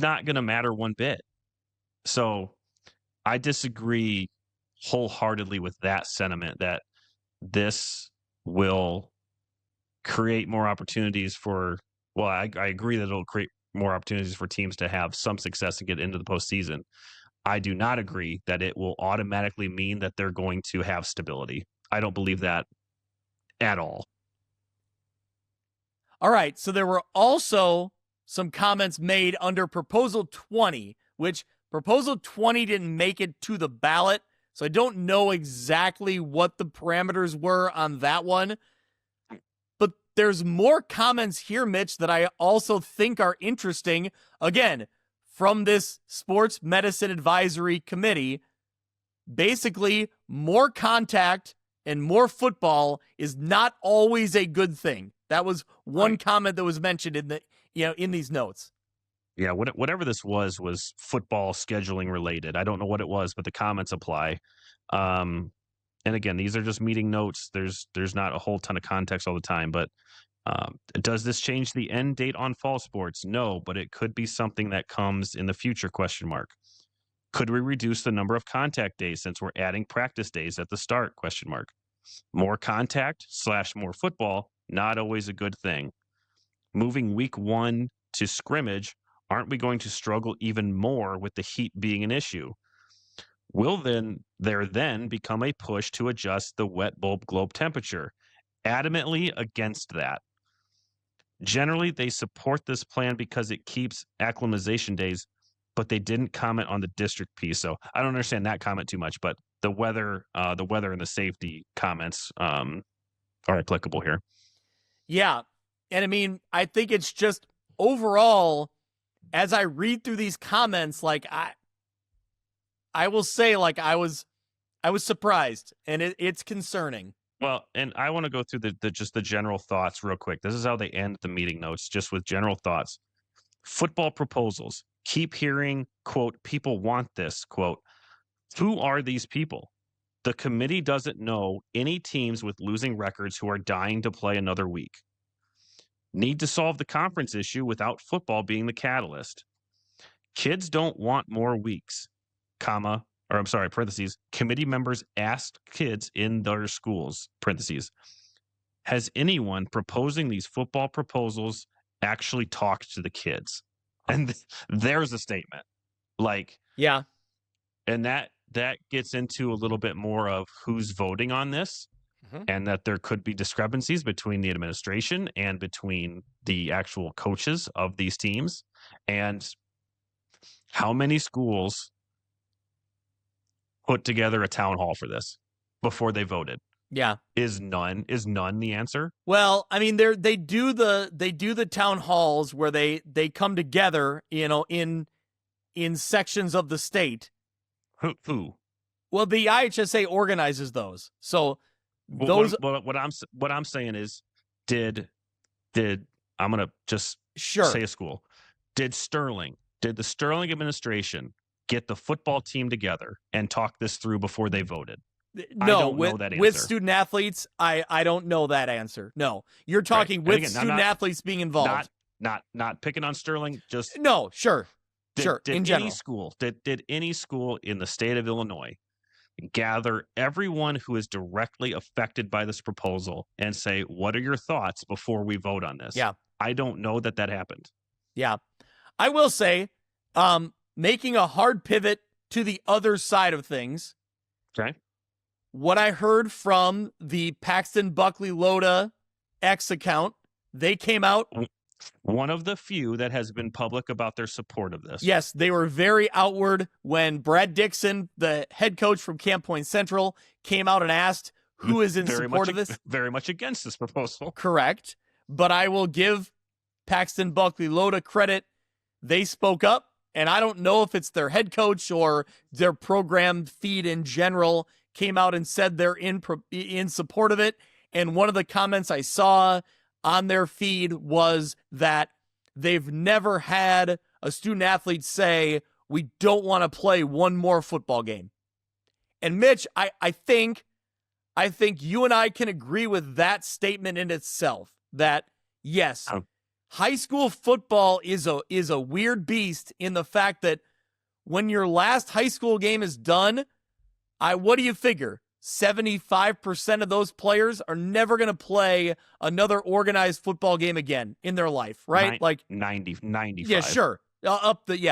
not going to matter one bit. So I disagree wholeheartedly with that sentiment that this will create more opportunities for, well, I agree that it'll create more opportunities for teams to have some success and get into the postseason. I do not agree that it will automatically mean that they're going to have stability. I don't believe that at all. All right, so there were also some comments made under Proposal 20, which Proposal 20 didn't make it to the ballot, so I don't know exactly what the parameters were on that one. But there's more comments here, Mitch, that I also think are interesting. Again, from this Sports Medicine Advisory Committee, basically more contact and more football is not always a good thing. That was one comment that was mentioned in the in these notes. Yeah, whatever this was football scheduling related. I don't know what it was, but the comments apply. And again, these are just meeting notes. There's not a whole ton of context all the time, but does this change the end date on fall sports? No, but it could be something that comes in the future, ? Could we reduce the number of contact days since we're adding practice days at the start? ? More contact / more football, not always a good thing. Moving week 1 to scrimmage, aren't we going to struggle even more with the heat being an issue? Will there then become a push to adjust the wet bulb globe temperature? Adamantly against that. Generally, they support this plan because it keeps acclimatization days, but they didn't comment on the district piece. So I don't understand that comment too much, but the weather and the safety comments are applicable here. Yeah. And I mean, I think it's just overall, as I read through these comments, like I will say, like I was surprised, and it's concerning. Well, and I want to go through the general thoughts real quick. This is how they end the meeting notes, just with general thoughts. Football proposals. Keep hearing, quote, people want this, quote. Who are these people? The committee doesn't know any teams with losing records who are dying to play another week. Need to solve the conference issue without football being the catalyst. Kids don't want more weeks, parentheses, committee members asked kids in their schools, parentheses. Has anyone proposing these football proposals actually talked to the kids? And there's a statement. Like, yeah. And that gets into a little bit more of who's voting on this, and that there could be discrepancies between the administration and between the actual coaches of these teams. And how many schools put together a town hall for this before they voted? Yeah. Is none the answer? Well, I mean, they do the town halls where they come together, in sections of the state. Who? Well, the IHSA organizes those. So Well, those what I'm saying is, did I'm going to just sure. say a school. Did the Sterling administration get the football team together and talk this through before they voted? No, I don't know that answer. With student athletes, I don't know that answer. No, you're talking right. with Again, student athletes being involved. Not picking on Sterling. Just no, sure. Did in general. Did any school in the state of Illinois gather everyone who is directly affected by this proposal and say, what are your thoughts before we vote on this? Yeah. I don't know that happened. Yeah. I will say, making a hard pivot to the other side of things. Okay. What I heard from the Paxton Buckley Loda X account, they came out. One of the few that has been public about their support of this. Yes, they were very outward when Brad Dixon, the head coach from Camp Point Central, came out and asked who is in support of this. Very much against this proposal. Correct. But I will give Paxton Buckley Loda credit. They spoke up, and I don't know if it's their head coach or their program feed in general came out and said they're in support of it. And one of the comments I saw on their feed was that they've never had a student athlete say, we don't want to play one more football game. And Mitch, I think you and I can agree with that statement in itself, that yes, high school football is a weird beast in the fact that when your last high school game is done, what do you figure? 75% of those players are never going to play another organized football game again in their life, right? Like 95. Yeah, sure. Up the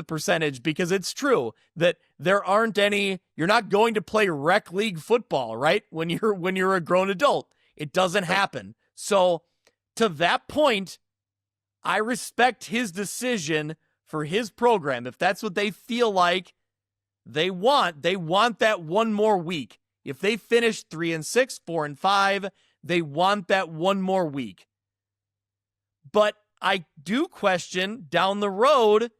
percentage, because it's true that there aren't any. You're not going to play rec league football, right? When you're a grown adult, it doesn't happen. So to that point, I respect his decision for his program. If that's what they feel like they want that one more week. If they finish 3-6, 4-5, they want that one more week. But I do question down the road,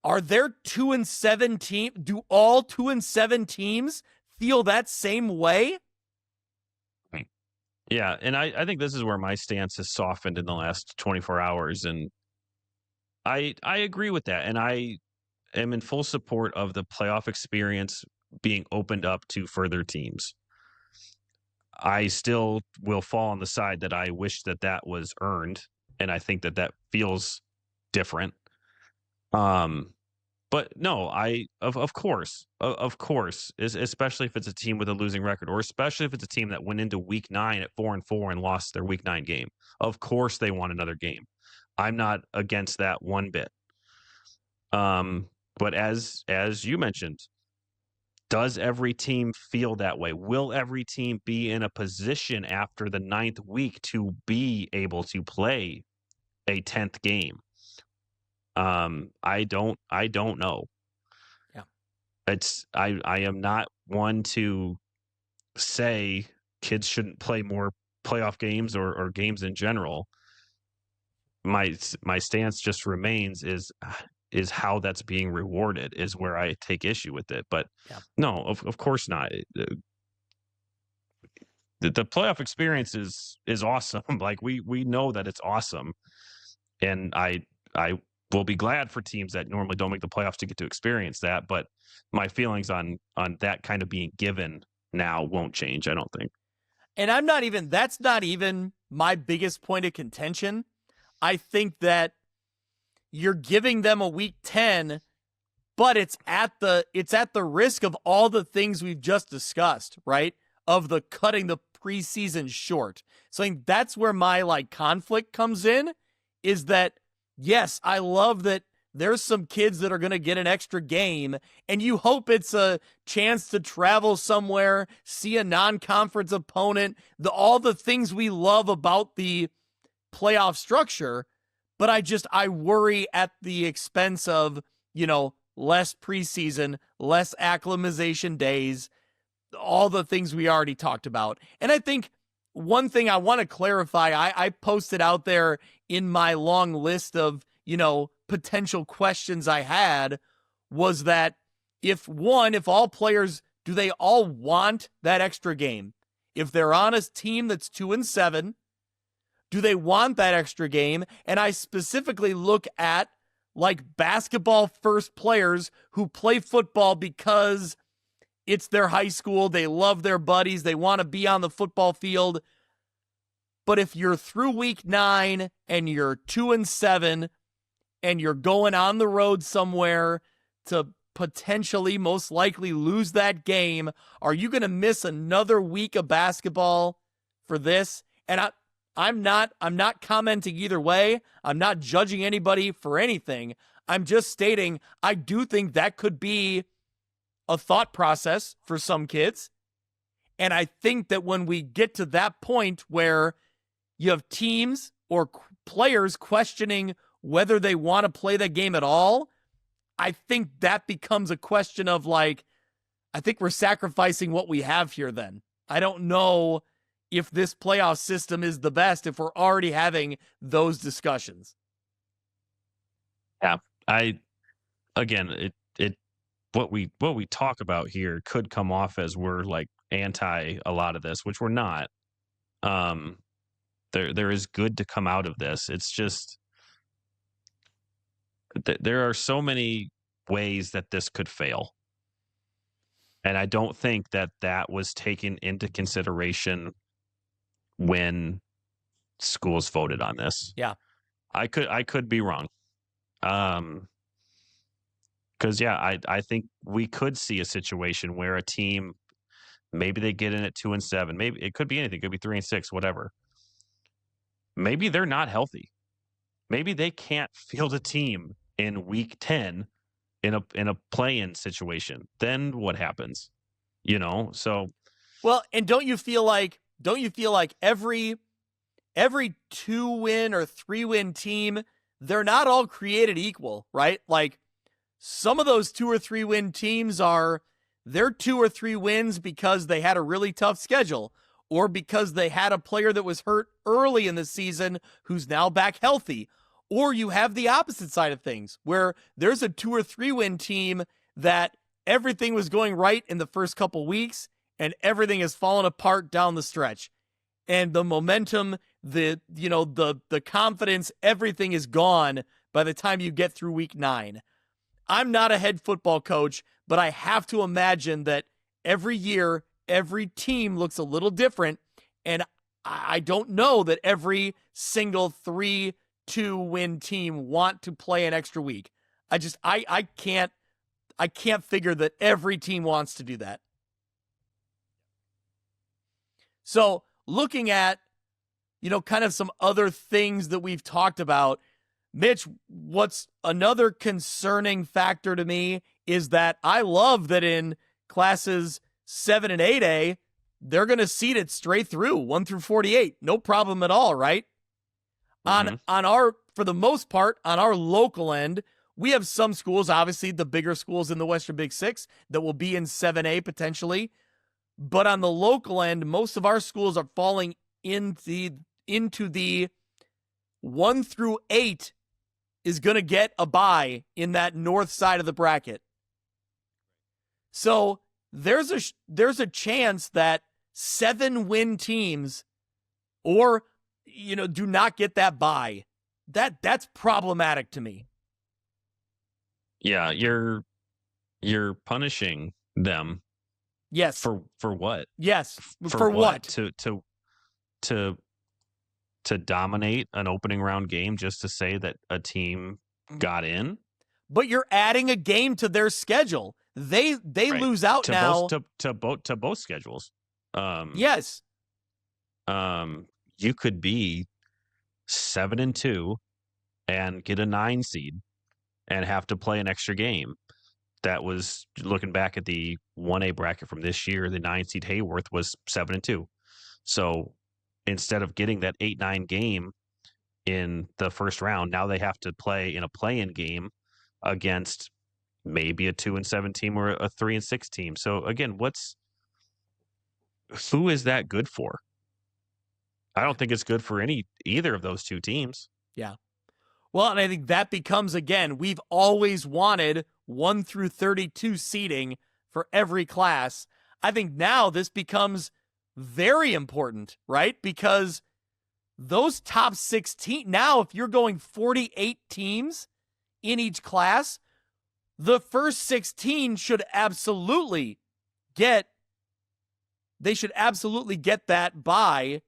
are there 2-7 teams? Do all 2-7 teams feel that same way? Yeah, and I think this is where my stance has softened in the last 24 hours, and I agree with that, and I am in full support of the playoff experience being opened up to further teams. I still will fall on the side that I wish that was earned, and I think that feels different. But no, of course, especially if it's a team with a losing record, or especially if it's a team that went into week 9 at 4-4 and lost their week 9 game. Of course they want another game. I'm not against that one bit. But as you mentioned, does every team feel that way? Will every team be in a position after the 9th week to be able to play a 10th game? I don't know. Yeah. I am not one to say kids shouldn't play more playoff games or games in general. My stance just remains is how that's being rewarded is where I take issue with it. But no, of course not. The playoff experience is awesome. Like we know that it's awesome. And I will be glad for teams that normally don't make the playoffs to get to experience that. But my feelings on that kind of being given now won't change, I don't think. And that's not even my biggest point of contention. I think that you're giving them a week 10, but it's at the risk of all the things we've just discussed, right? Of the cutting the preseason short. So I think that's where my conflict comes in, is that yes, I love that there's some kids that are going to get an extra game, and you hope it's a chance to travel somewhere, see a non-conference opponent, all the things we love about the playoff structure. But I worry at the expense of, less preseason, less acclimatization days, all the things we already talked about. And I think one thing I want to clarify, I posted out there in my long list of, potential questions I had, was that if all players, do they all want that extra game? If they're on a team that's 2-7, do they want that extra game? And I specifically look at like basketball first players who play football because it's their high school. They love their buddies. They want to be on the football field. But if you're through week 9 and you're 2-7 and you're going on the road somewhere to potentially most likely lose that game, are you going to miss another week of basketball for this? And I'm not commenting either way. I'm not judging anybody for anything. I'm just stating I do think that could be a thought process for some kids. And I think that when we get to that point where you have teams or players questioning whether they want to play that game at all, I think that becomes a question of like, I think we're sacrificing what we have here then. I don't know if this playoff system is the best if we're already having those discussions. Yeah. What we talk about here could come off as we're like anti a lot of this, which we're not. There is good to come out of this. It's just there are so many ways that this could fail. And I don't think that was taken into consideration when schools voted on this. Yeah. I could be wrong. Because I think we could see a situation where a team, maybe they get in at 2-7. Maybe it could be anything. It could be 3-6, whatever. Maybe they're not healthy. Maybe they can't field a team in week 10 in a play-in situation. Then what happens? So well, and don't you feel like every 2-win or 3-win team, they're not all created equal, right? Like some of those 2 or 3 win teams they're 2 or 3 wins because they had a really tough schedule or because they had a player that was hurt early in the season who's now back healthy. Or you have the opposite side of things where there's a 2 or 3 win team that everything was going right in the first couple weeks and everything has fallen apart down the stretch. And the momentum, the confidence, everything is gone by the time you get through week 9. I'm not a head football coach, but I have to imagine that every year, every team looks a little different. And I don't know that every single 3-2-win team want to play an extra week. I can't figure that every team wants to do that. So looking at, kind of some other things that we've talked about, Mitch, what's another concerning factor to me is that I love that in classes 7 and 8A, they're going to seed it straight through 1 through 48. No problem at all, right? Mm-hmm. On our, for the most part, on our local end, we have some schools, obviously the bigger schools in the Western Big Six that will be in 7A potentially. But on the local end, most of our schools are falling into the 1 through 8 is going to get a bye in that north side of the bracket. So there's a chance that 7-win teams or do not get that bye. That's problematic to me. Yeah, you're punishing them. Yes. For what? Yes. For what? To dominate an opening round game just to say that a team got in? But you're adding a game to their schedule. They right. Lose out to now to both schedules. Yes. You could be 7-2 and get a 9 seed and have to play an extra game. That was looking back at the 1A bracket from this year. The 9 seed Hayworth was 7-2. So instead of getting that 8-9 game in the first round, now they have to play in a play-in game against maybe a 2-7 team or a 3-6 team. So again, who is that good for? I don't think it's good for either of those two teams. Yeah. Well, and I think that becomes, again, we've always wanted 1 through 32 seating for every class. I think now this becomes very important, right? Because those top 16, now if you're going 48 teams in each class, the first 16 should absolutely get that bye.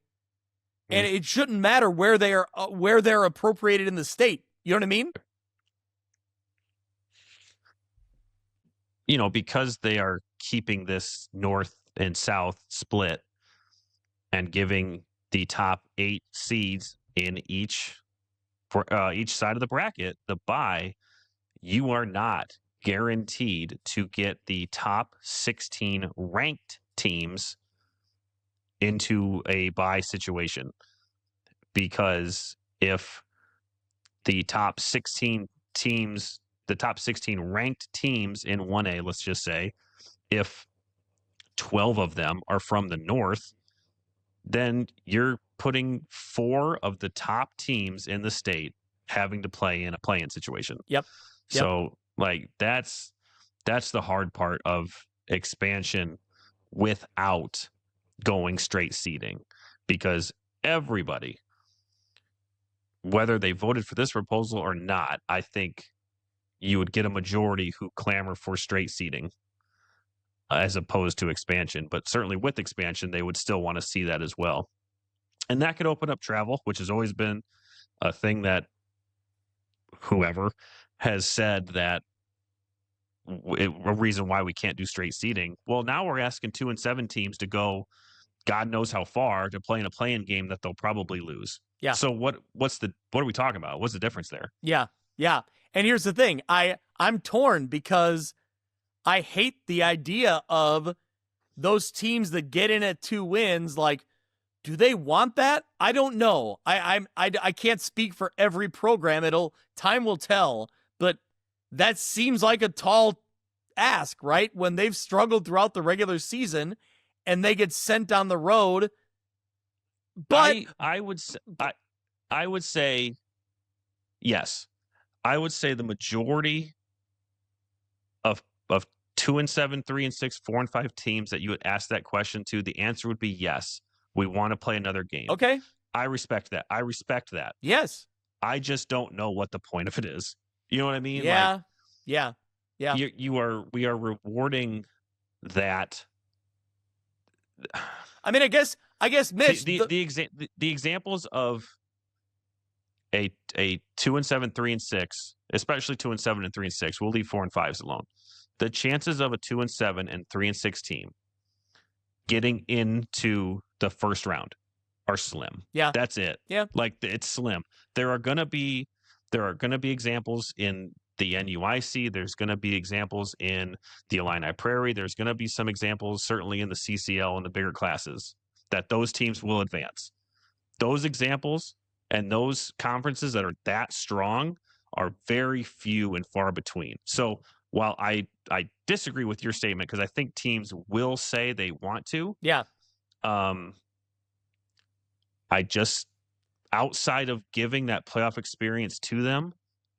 And it shouldn't matter where they're appropriated in the state. You know what I mean? You know, because they are keeping this north and south split and giving the top 8 seeds in each side of the bracket the bye, you are not guaranteed to get the top 16 ranked teams into a bye situation, because if the top 16 teams, the top 16 ranked teams in 1A, let's just say, if 12 of them are from the north, then you're putting 4 of the top teams in the state having to play in a play-in situation. Yep. So like that's the hard part of expansion without going straight seeding, because everybody, whether they voted for this proposal or not, I think you would get a majority who clamor for straight seeding as opposed to expansion. But certainly with expansion, they would still want to see that as well. And that could open up travel, which has always been a thing that whoever has said that a reason why we can't do straight seeding. Well, now we're asking 2 and 7 teams to go God knows how far to play in a play-in game that they'll probably lose. Yeah. So what are we talking about? What's the difference there? Yeah. Yeah. And here's the thing. I'm torn because I hate the idea of those teams that get in at 2 wins. Like, do they want that? I don't know. I can't speak for every program. Time will tell, but that seems like a tall ask, right? When they've struggled throughout the regular season and they get sent down the road. But I would say yes. I would say the majority of 2 and 7, 3 and 6, 4 and 5 teams that you would ask that question to, the answer would be yes. We want to play another game. Okay. I respect that. Yes. I just don't know what the point of it is. You know what I mean? Yeah. Like, yeah. We are rewarding that. I mean, I guess Mitch, the examples of a 2 and 7, 3 and 6, especially 2 and 7 and 3 and 6, we'll leave 4 and 5s alone. The chances of a 2 and 7 and 3 and 6 team getting into the first round are slim. Yeah. That's it. Yeah. Like, it's slim. There are going to be examples in the NUIC. There's going to be examples in the Illini Prairie. There's going to be some examples certainly in the CCL and the bigger classes that those teams will advance. Those examples and those conferences that are that strong are very few and far between. So while I disagree with your statement, because I think teams will say they want to. Yeah. I just, outside of giving that playoff experience to them,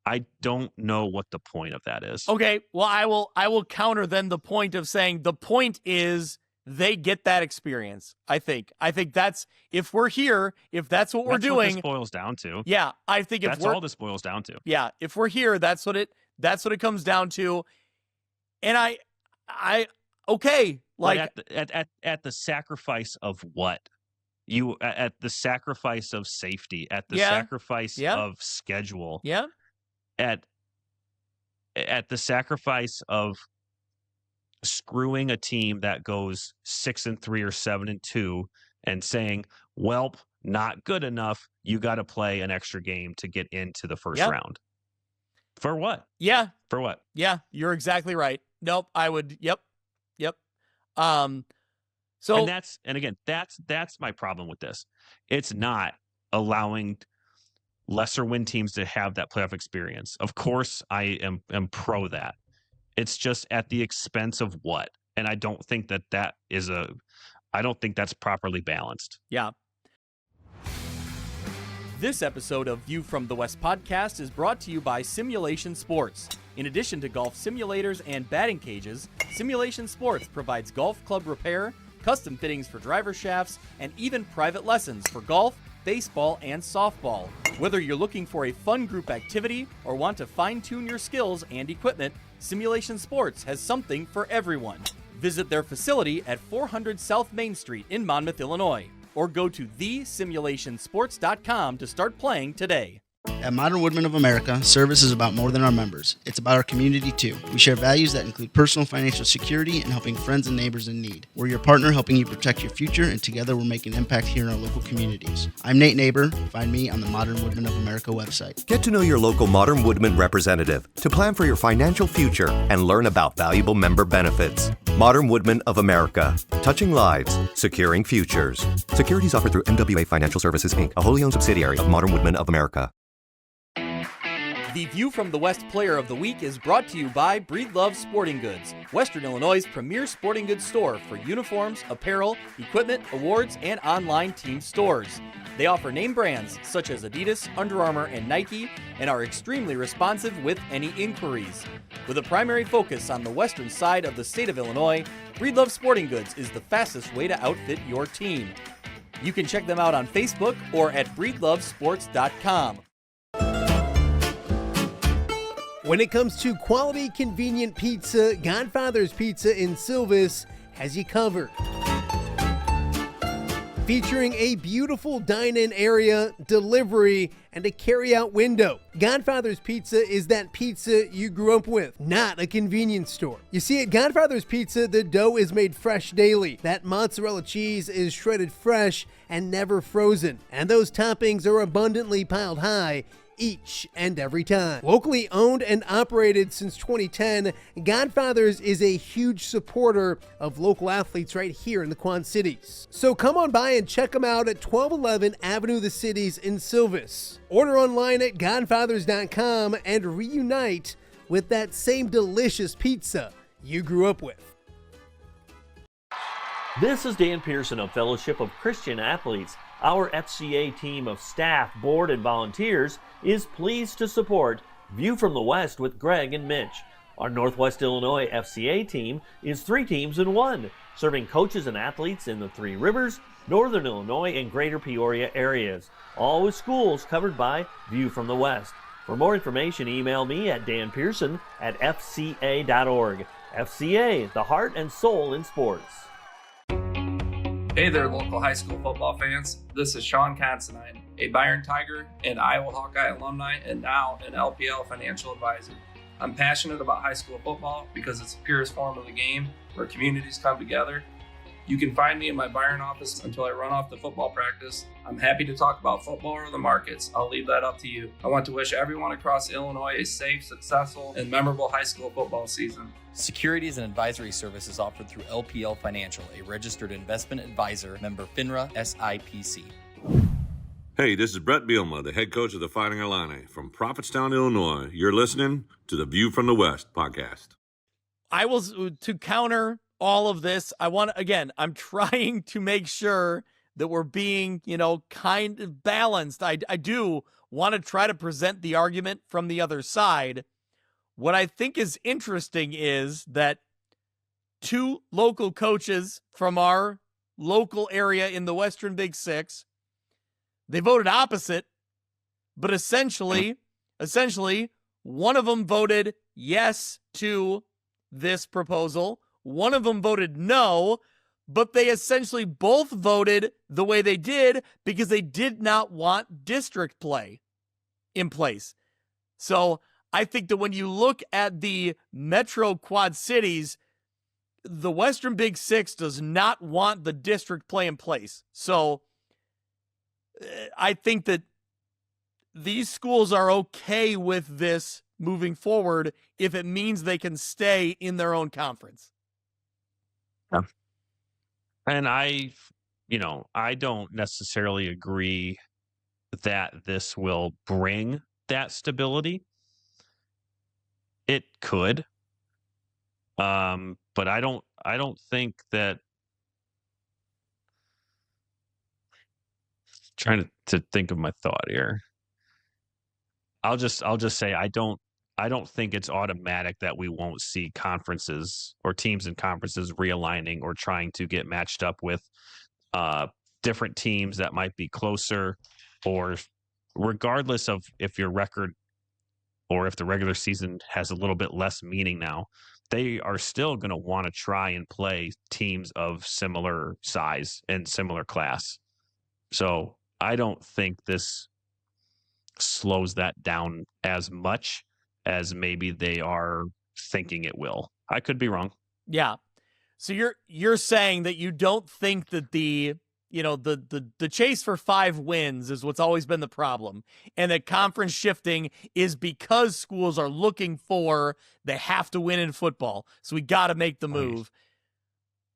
I don't know what the point of that is. Okay. Well, I will counter then the point of saying the point is they get that experience. I think that's, if we're here, if that's what we're doing. What this boils down to. Yeah. I think that's all this boils down to. Yeah. If we're here, that's what it comes down to. And I okay. Like, at the sacrifice of what? At the sacrifice of safety, at the sacrifice of schedule. Yeah. At the sacrifice of screwing a team that goes 6 and 3 or 7 and 2 and saying, "Welp, not good enough. You got to play an extra game to get into the first round." For what? Yeah. For what? Yeah, you're exactly right. Nope, I would. Yep. So and again, that's my problem with this. It's not allowing lesser win teams to have that playoff experience. Of course, I am pro that. It's just at the expense of what? And I don't think I don't think that's properly balanced. Yeah. This episode of View from the West podcast is brought to you by Simulation Sports. In addition to golf simulators and batting cages, Simulation Sports provides golf club repair, custom fittings for driver shafts, and even private lessons for golf, baseball, and softball. Whether you're looking for a fun group activity or want to fine-tune your skills and equipment, Simulation Sports has something for everyone. Visit their facility at 400 South Main Street in Monmouth, Illinois, or go to thesimulationsports.com to start playing today. At Modern Woodmen of America, service is about more than our members. It's about our community, too. We share values that include personal financial security and helping friends and neighbors in need. We're your partner helping you protect your future, and together we're making an impact here in our local communities. I'm Nate Neighbor. Find me on the Modern Woodmen of America website. Get to know your local Modern Woodmen representative to plan for your financial future and learn about valuable member benefits. Modern Woodmen of America. Touching lives, securing futures. Securities offered through MWA Financial Services, Inc., a wholly owned subsidiary of Modern Woodmen of America. The View from the West Player of the Week is brought to you by Breedlove Sporting Goods, Western Illinois' premier sporting goods store for uniforms, apparel, equipment, awards, and online team stores. They offer name brands such as Adidas, Under Armour, and Nike, and are extremely responsive with any inquiries. With a primary focus on the western side of the state of Illinois, Breedlove Sporting Goods is the fastest way to outfit your team. You can check them out on Facebook or at breedlovesports.com. When it comes to quality, convenient pizza, Godfather's Pizza in Silvis has you covered. Featuring a beautiful dine-in area, delivery, and a carry-out window. Godfather's Pizza is that pizza you grew up with, not a convenience store. You see, at Godfather's Pizza, the dough is made fresh daily. That mozzarella cheese is shredded fresh and never frozen. And those toppings are abundantly piled high each and every time. Locally owned and operated since 2010, Godfather's is a huge supporter of local athletes right here in the Quad Cities. So come on by and check them out at 1211 Avenue of the Cities in Silvis. Order online at godfathers.com and reunite with that same delicious pizza you grew up with. This is Dan Pearson of Fellowship of Christian Athletes. Our FCA team of staff, board, and volunteers is pleased to support View from the West with Greg and Mitch. Our Northwest Illinois FCA team is 3 teams in 1, serving coaches and athletes in the Three Rivers, Northern Illinois, and Greater Peoria areas, all with schools covered by View from the West. For more information, email me at danpearson@fca.org. FCA, the heart and soul in sports. Hey there, local high school football fans. This is Sean Considine, a Byron Tiger and Iowa Hawkeye alumni, and now an LPL financial advisor. I'm passionate about high school football because it's the purest form of the game where communities come together. You can find me in my Byron office until I run off to football practice. I'm happy to talk about football or the markets. I'll leave that up to you. I want to wish everyone across Illinois a safe, successful, and memorable high school football season. Securities and advisory services offered through LPL Financial, a registered investment advisor, member FINRA SIPC. Hey, this is Brett Bielma, the head coach of the Fighting Illini from Prophetstown, Illinois. You're listening to the View from the West podcast. I will, to counter all of this, I'm trying to make sure that we're being, kind of balanced. I do want to try to present the argument from the other side. What I think is interesting is that 2 local coaches from our local area in the Western Big Six, they voted opposite, but essentially, one of them voted yes to this proposal. One of them voted no, but they essentially both voted the way they did because they did not want district play in place. So I think that when you look at the Metro Quad Cities, the Western Big Six does not want the district play in place. So I think that these schools are okay with this moving forward if it means they can stay in their own conference. And I don't necessarily agree that this will bring that stability. It could. But I don't think that Trying to think of my thought here. I'll just say I don't think it's automatic that we won't see conferences or teams in conferences realigning or trying to get matched up with different teams that might be closer, or regardless of if your record or if the regular season has a little bit less meaning now, they are still going to want to try and play teams of similar size and similar class. So I don't think this slows that down as much as maybe they are thinking it will. I could be wrong. Yeah. So you're saying that you don't think that the chase for 5 wins is what's always been the problem, and that conference shifting is because schools are looking for, they have to win in football, so we got to make the move.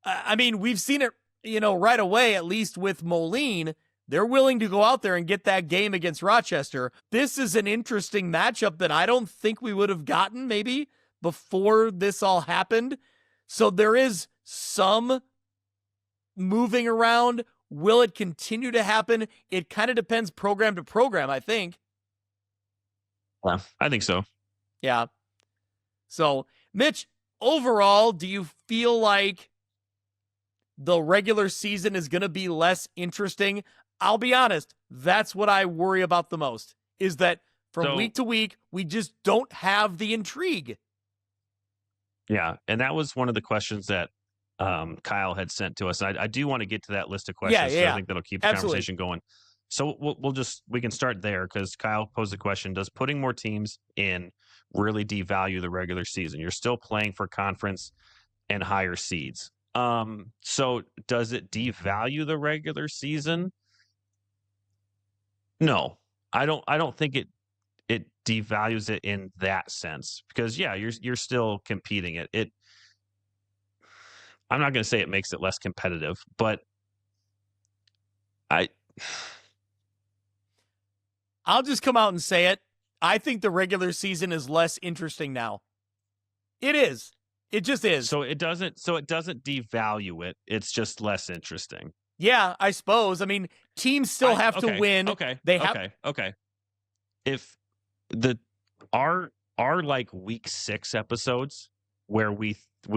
I mean, we've seen it, right away, at least with Moline. They're willing to go out there and get that game against Rochester. This is an interesting matchup that I don't think we would have gotten maybe before this all happened. So there is some moving around. Will it continue to happen? It kind of depends program to program, I think. Yeah, I think so. Yeah. So, Mitch, overall, do you feel like the regular season is going to be less interesting? I'll be honest, that's what I worry about the most, is that from week to week, we just don't have the intrigue. Yeah, and that was one of the questions that Kyle had sent to us. I do want to get to that list of questions. Yeah. So I think that'll keep the conversation going. So we can start there, because Kyle posed the question: does putting more teams in really devalue the regular season? You're still playing for conference and higher seeds. So does it devalue the regular season? No, I don't think it devalues it in that sense, because you're still competing. I'm not going to say it makes it less competitive, but I'll just come out and say it. I think the regular season is less interesting now. It is. It just is. So it doesn't devalue it. It's just less interesting. Yeah, I suppose. I mean, teams still have to win. Okay. They have. Okay. If our like week 6 episodes where we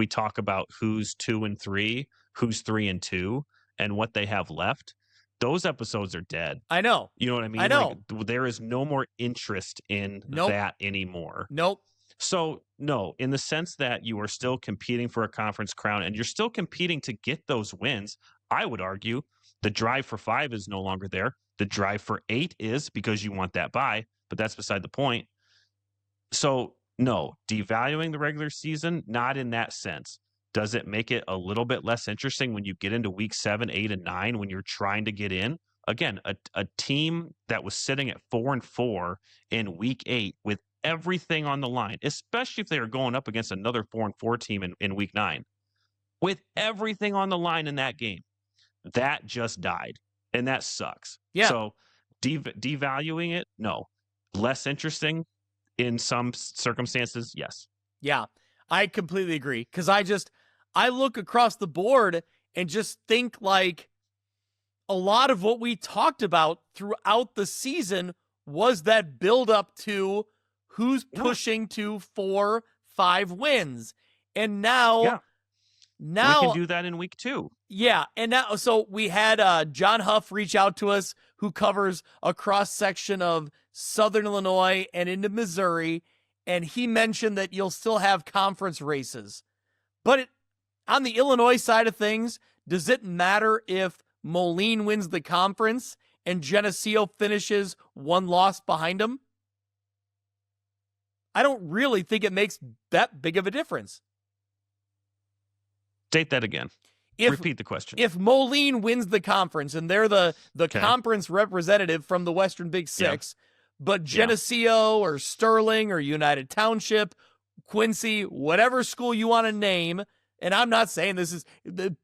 talk about who's 2 and 3, who's 3 and 2, and what they have left, those episodes are dead. I know. You know what I mean? I know. Like, there is no more interest in that anymore. Nope. So, no, in the sense that you are still competing for a conference crown and you're still competing to get those wins, I would argue the drive for 5 is no longer there. The drive for 8 is, because you want that bye, but that's beside the point. So, no, devaluing the regular season, not in that sense. Does it make it a little bit less interesting when you get into week 7, 8, and 9 when you're trying to get in? Again, a team that was sitting at 4-4 in week 8 with everything on the line, especially if they are going up against another 4-4 team in week 9, with everything on the line in that game, that just died, and that sucks. Yeah. So devaluing it, no. Less interesting in some circumstances, yes. Yeah, I completely agree, because I look across the board and just think like a lot of what we talked about throughout the season was that build up to who's pushing to 4-5 wins. And now we can do that in week 2. Yeah, and now, so we had John Huff reach out to us, who covers a cross-section of Southern Illinois and into Missouri, and he mentioned that you'll still have conference races. But on the Illinois side of things, does it matter if Moline wins the conference and Geneseo finishes 1 loss behind him? I don't really think it makes that big of a difference. State that again. Repeat the question. If Moline wins the conference and they're the conference representative from the Western Big Six, but Geneseo or Sterling or United Township, Quincy, whatever school you want to name, and I'm not saying this is,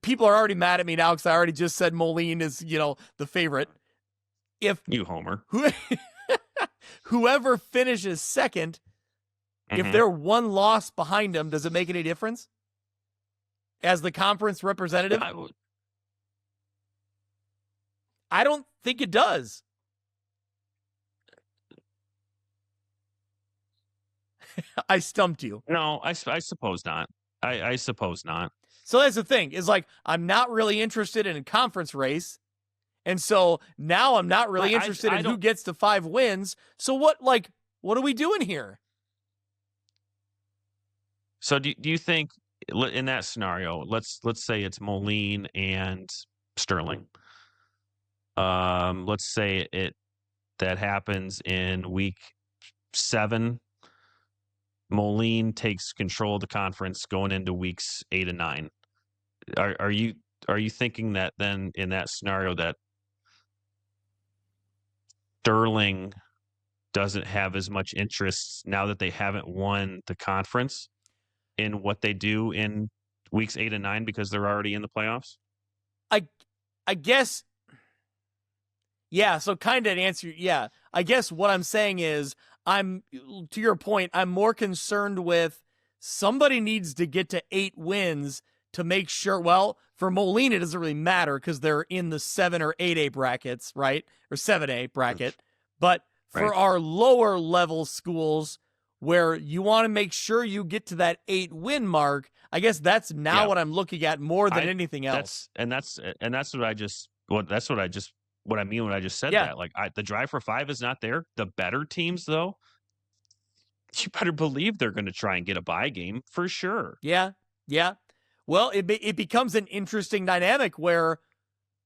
people are already mad at me now because I already just said Moline is, the favorite. If you homer. Whoever finishes second, if they're 1 loss behind them, does it make any difference? As the conference representative? I don't think it does. I stumped you. No, I suppose not. I suppose not. So that's the thing, is like, I'm not really interested in a conference race. And so now I'm not really interested in who gets to 5 wins. So what are we doing here? So do you think in that scenario, let's say it's Moline and Sterling. Let's say that happens in week 7. Moline takes control of the conference going into weeks 8 and 9. Are you thinking that then in that scenario that Sterling doesn't have as much interest now that they haven't won the conference in what they do in weeks 8 and 9 because they're already in the playoffs? I guess, yeah, so kind of an answer, yeah. I guess what I'm saying is, to your point, I'm more concerned with somebody needs to get to 8 wins to make sure, well, for Moline, it doesn't really matter because they're in the 7 or 8A brackets, right? Or 7A bracket. But for our lower level schools where you want to make sure you get to that 8 win mark, I guess that's now what I'm looking at more than anything else. That's what I just what I mean when I just said that. Like the drive for 5 is not there. The better teams, though, you better believe they're going to try and get a bye game for sure. Yeah. Well, it becomes an interesting dynamic where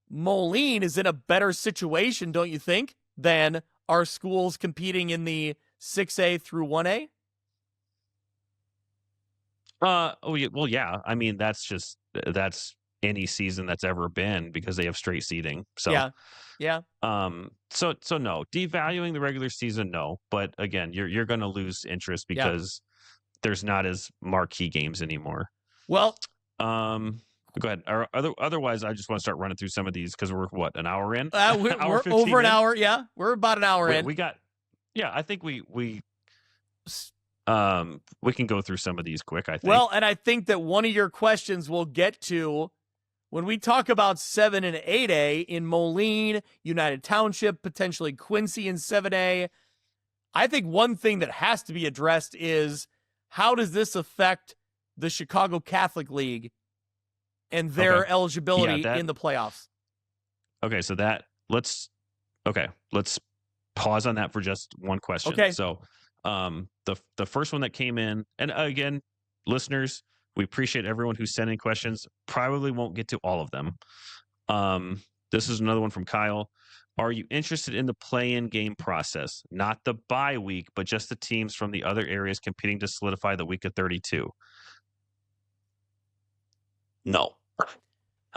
Moline is in a better situation, don't you think, than our schools competing in the 6A through 1A? Well, yeah. I mean, that's any season that's ever been because they have straight seeding. So yeah. So no, devaluing the regular season, no. But again, you're going to lose interest because there's not as marquee games anymore. Well, go ahead. Otherwise, I just want to start running through some of these because we're an hour in. We're over an hour. Yeah, we're about an hour in. We got. Yeah, I think we can go through some of these quick. I think. Well, and I think that one of your questions we'll get to when we talk about 7 and 8A in Moline, United Township, potentially Quincy in 7A. I think one thing that has to be addressed is how does this affect the Chicago Catholic League and their eligibility in the playoffs? Okay, so let's pause on that for just one question. Okay. So the first one that came in, and again, listeners, we appreciate everyone who's sending questions. Probably won't get to all of them. This is another one from Kyle. Are you interested in the play-in game process? Not the bye week, but just the teams from the other areas competing to solidify the week of 32. No.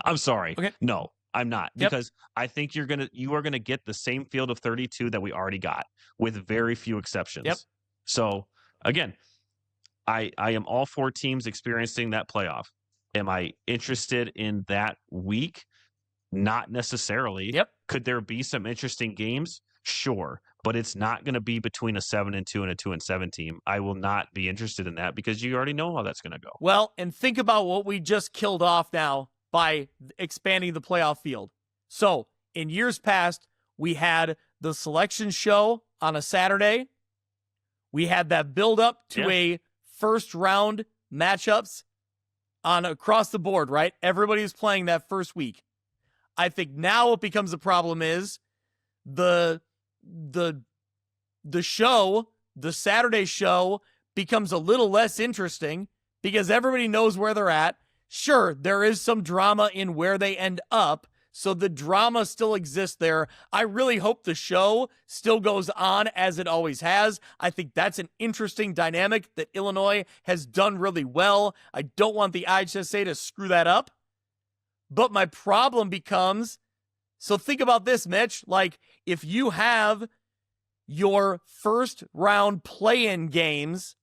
I'm sorry. Okay. No, I'm not. Because I think you are gonna get the same field of 32 that we already got, with very few exceptions. Yep. So again, I am all for teams experiencing that playoff. Am I interested in that week? Not necessarily. Yep. Could there be some interesting games? Sure. But it's not going to be between a 7-2 and a 2-7 team. I will not be interested in that because you already know how that's going to go. Well, and think about what we just killed off now by expanding the playoff field. So in years past, we had the selection show on a Saturday. We had that build up to a first round matchups on across the board, right? Everybody's playing that first week. I think now what becomes a problem is the show, the Saturday show, becomes a little less interesting because everybody knows where they're at. Sure, there is some drama in where they end up, so the drama still exists there. I really hope the show still goes on as it always has. I think that's an interesting dynamic that Illinois has done really well. I don't want the IHSA to screw that up. But my problem becomes, so think about this, Mitch, like if you have your first round play-in games,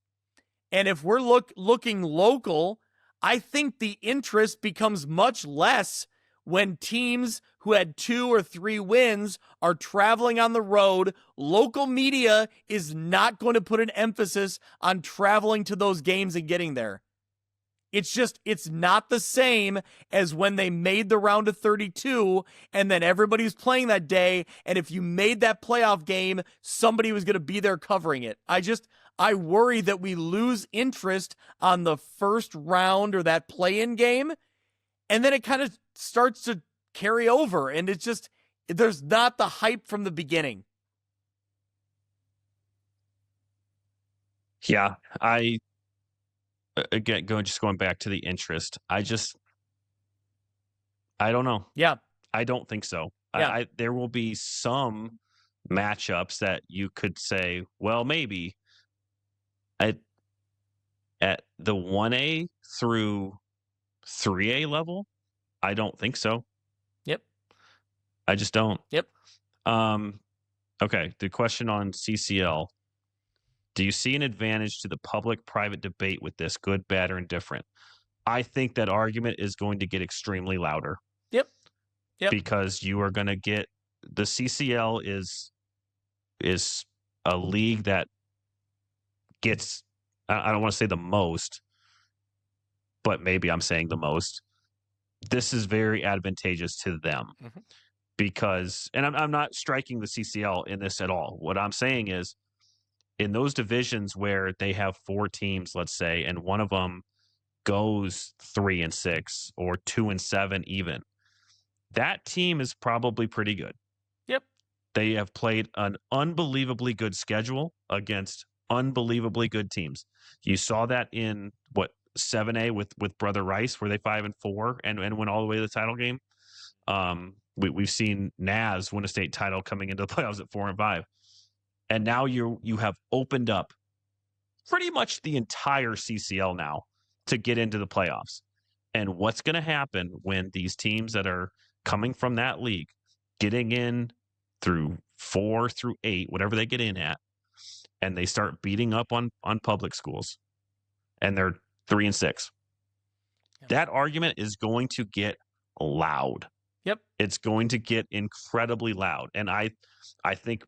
and if we're looking local, I think the interest becomes much less when teams who had 2 or 3 wins are traveling on the road. Local media is not going to put an emphasis on traveling to those games and getting there. It's not the same as when they made the round of 32 and then everybody was playing that day. And if you made that playoff game, somebody was going to be there covering it. I worry that we lose interest on the first round or that play-in game. And then it kind of starts to carry over. And it's just, there's not the hype from the beginning. Yeah, again, going back to the interest, I don't know. Yeah. I don't think so. Yeah. There will be some matchups that you could say, well, maybe at the 1A through 3A level, I don't think so. Yep. I just don't. Yep. Okay, the question on CCL. Do you see an advantage to the public-private debate with this, good, bad, or indifferent? I think that argument is going to get extremely louder. Yep. Because you are going to get the CCL is a league that gets, I don't want to say the most, but maybe I'm saying the most. This is very advantageous to them because, and I'm not striking the CCL in this at all. What I'm saying is, in those divisions where they have 4 teams, let's say, and one of them goes 3-6 or 2-7 even, that team is probably pretty good. Yep. They have played an unbelievably good schedule against unbelievably good teams. You saw that in 7A with Brother Rice, where they 5-4 and went all the way to the title game. We've seen Naz win a state title coming into the playoffs at 4-5. And now you have opened up pretty much the entire CCL now to get into the playoffs. And what's going to happen when these teams that are coming from that league, getting in through 4 through 8, whatever they get in at, and they start beating up on public schools, and they're 3-6. That argument is going to get loud. Yep. It's going to get incredibly loud. And I think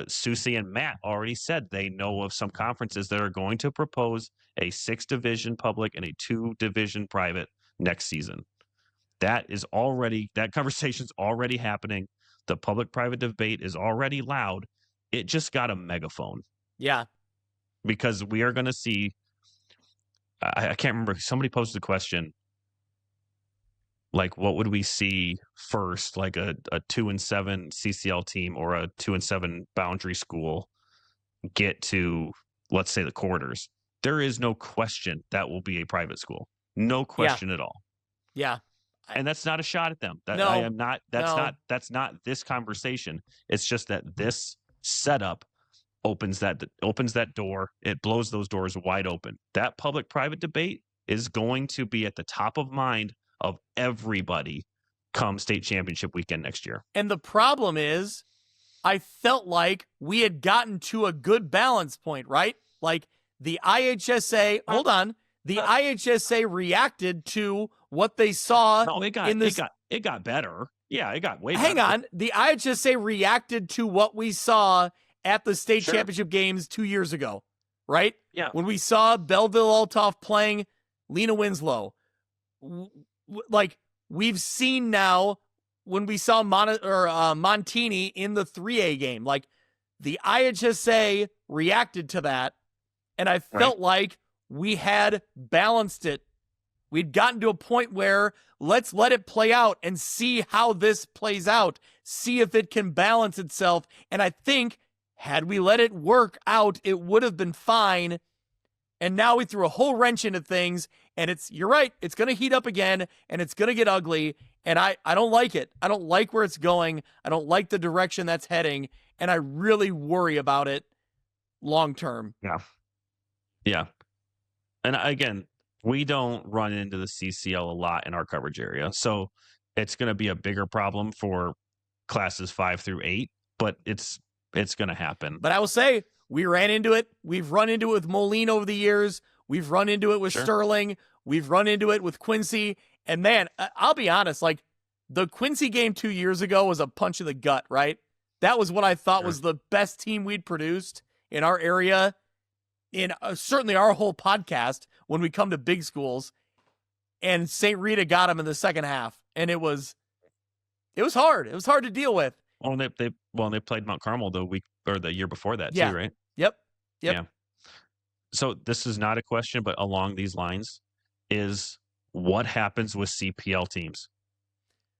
Susie and Matt already said they know of some conferences that are going to propose a 6-division public and a 2-division private next season. That conversation's already happening. The public-private debate is already loud. It just got a megaphone. Yeah. Because we are going to see, I can't remember, somebody posed the question, like, what would we see first, like a 2-7 CCL team or a 2-7 boundary school get to, let's say, the quarters? There is no question that will be a private school. No question at all. Yeah. And that's not a shot at them. No. That's not this conversation. It's just that this setup opens that door. It blows those doors wide open. That public-private debate is going to be at the top of mind of everybody come state championship weekend next year. And the problem is, I felt like we had gotten to a good balance point, right? Like the IHSA, the IHSA reacted to what they saw. No, it got better. Yeah, it got way better. Hang on. The IHSA reacted to what we saw at the state championship games 2 years ago, right? Yeah. When we saw Belleville Altoff playing Lena Winslow. Like, we've seen now when we saw Montini in the 3A game, like the IHSA reacted to that, and I felt like we had balanced it. We'd gotten to a point where let's let it play out and see how this plays out, see if it can balance itself. And I think had we let it work out, it would have been fine. And now we threw a whole wrench into things, and you're right, it's going to heat up again, and it's going to get ugly, and I don't like it. I don't like where it's going. I don't like the direction that's heading, and I really worry about it long term. Yeah. Yeah. And again, we don't run into the CCL a lot in our coverage area, so it's going to be a bigger problem for classes 5 through 8, but it's going to happen. But I will say, we ran into it. We've run into it with Moline over the years. We've run into it with Sterling. We've run into it with Quincy. And man, I'll be honest, like the Quincy game 2 years ago was a punch in the gut, right? That was what I thought was the best team we'd produced in our area, in certainly our whole podcast when we come to big schools. and St. Rita got them in the second half, and it was hard. It was hard to deal with. Oh, and they played Mount Carmel the year before that Yeah. too, right? Yep. Yeah. So this is not a question, but along these lines is what happens with CPL teams?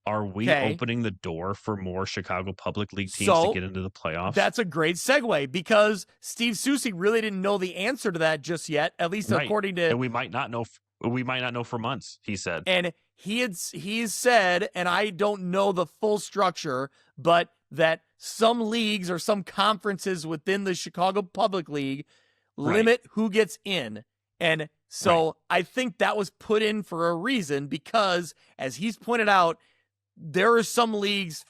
Are we opening the door for more Chicago Public League teams to get into the playoffs? That's a great segue because Steve Susi really didn't know the answer to that just yet, at least according to. And we might not know. We might not know for months. He said, and he's said, and I don't know the full structure, but that some leagues or some conferences within the Chicago Public League limit who gets in. And so I think that was put in for a reason because, as he's pointed out, there are some leagues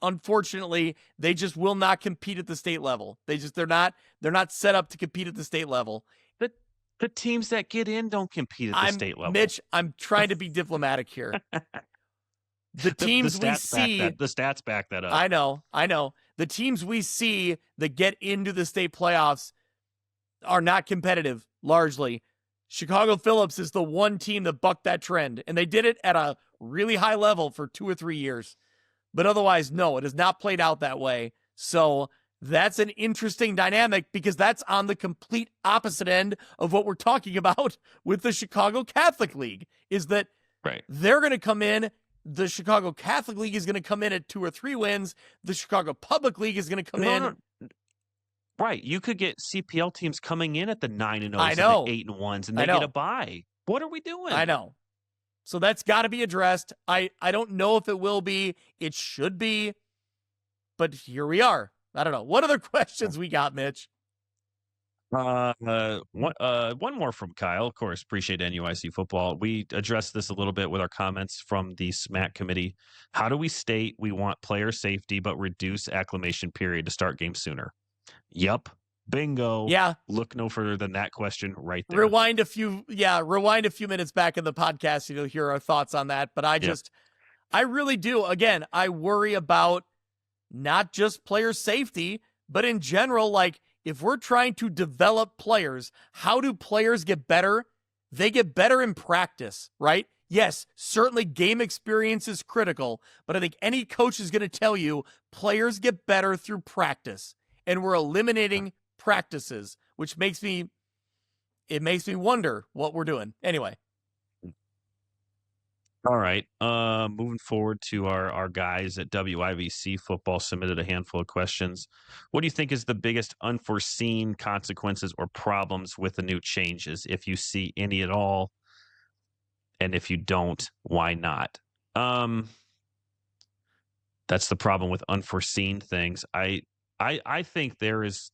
unfortunately, they just will not compete at the state level. They're not set up to compete at the state level. The teams that get in don't compete at the state level. Mitch, I'm trying to be diplomatic here. The teams we see, the stats back that up. I know. The teams we see that get into the state playoffs are not competitive, largely. Chicago Phillips is the one team that bucked that trend, and they did it at a really high level for 2 or 3 years. But otherwise, no, it has not played out that way. So that's an interesting dynamic because that's on the complete opposite end of what we're talking about with the Chicago Catholic League, is that they're going to come in. The Chicago Catholic League is going to come in at 2 or 3 wins. The Chicago Public League is going to come in. Right. You could get CPL teams coming in at the 9-0s and the 8-1s, and they get a bye. What are we doing? I know. So that's got to be addressed. I don't know if it will be. It should be. But here we are. I don't know. What other questions we got, Mitch? One more from Kyle. Of course, appreciate NUIC football. We addressed this a little bit with our comments from the SMAC committee. How do we state we want player safety but reduce acclimation period to start games sooner? Yup. Bingo. Yeah. Look no further than that question right there. Rewind a few minutes back in the podcast, and you'll hear our thoughts on that. But I really do. Again, I worry about not just player safety, but in general, like, if we're trying to develop players, how do players get better? They get better in practice, right? Yes, certainly game experience is critical, but I think any coach is going to tell you players get better through practice. And we're eliminating practices, which makes me wonder what we're doing. Anyway. All right. Moving forward to our guys at WIVC football submitted a handful of questions. What do you think is the biggest unforeseen consequences or problems with the new changes, if you see any at all? And if you don't, why not? That's the problem with unforeseen things. I think there is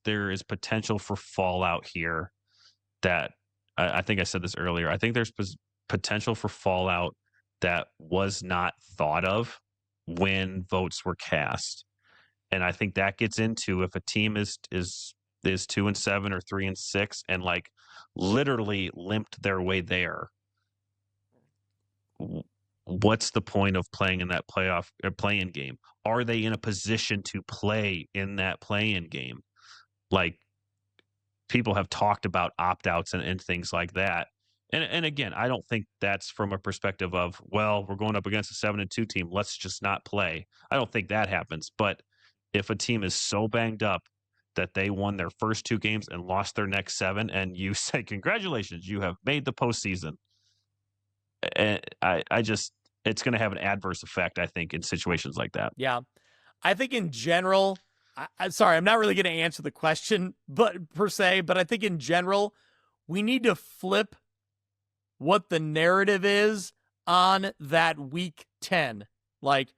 potential for fallout here that I think I said this earlier. I think there's potential for fallout that was not thought of when votes were cast. And I think that gets into if a team is 2-7 or 3-6 and like literally limped their way there. What's the point of playing in that playoff or play-in game? Are they in a position to play in that play-in game? Like, people have talked about opt-outs and things like that. And again, I don't think that's from a perspective of, well, we're going up against a 7-2 team. Let's just not play. I don't think that happens. But if a team is so banged up that they won their first 2 games and lost their next 7, and you say, congratulations, you have made the postseason. And it's going to have an adverse effect, I think, in situations like that. Yeah. I think in general, I'm sorry, I'm not really going to answer the question, but I think in general, we need to flip what the narrative is on that week 10. Like,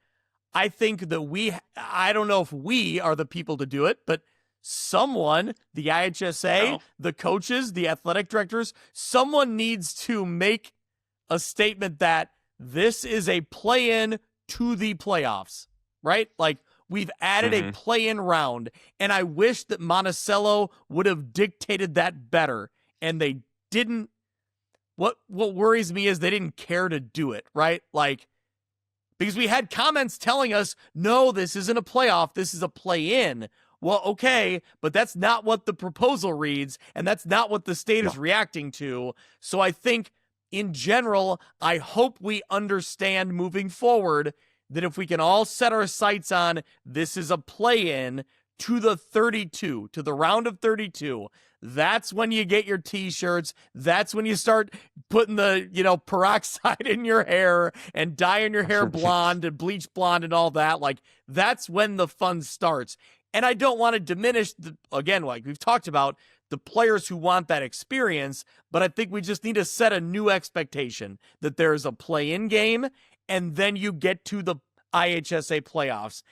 I think that I don't know if we are the people to do it, but someone, the IHSA, the coaches, the athletic directors, someone needs to make a statement that this is a play-in to the playoffs, right? Like, we've added a play-in round, and I wish that Monticello would have dictated that better, and they didn't. What worries me is they didn't care to do it, right? Like, because we had comments telling us, no, this isn't a playoff, this is a play-in. Well, okay, but that's not what the proposal reads, and that's not what the state is reacting to. So I think in general, I hope we understand moving forward that if we can all set our sights on this is a play-in to the 32, to the round of 32, that's when you get your T-shirts. That's when you start putting the, peroxide in your hair and dyeing your hair blonde and bleach blonde and all that. Like, that's when the fun starts. And I don't want to diminish, again, like we've talked about, the players who want that experience, but I think we just need to set a new expectation that there's a play-in game, and then you get to the IHSA playoffs.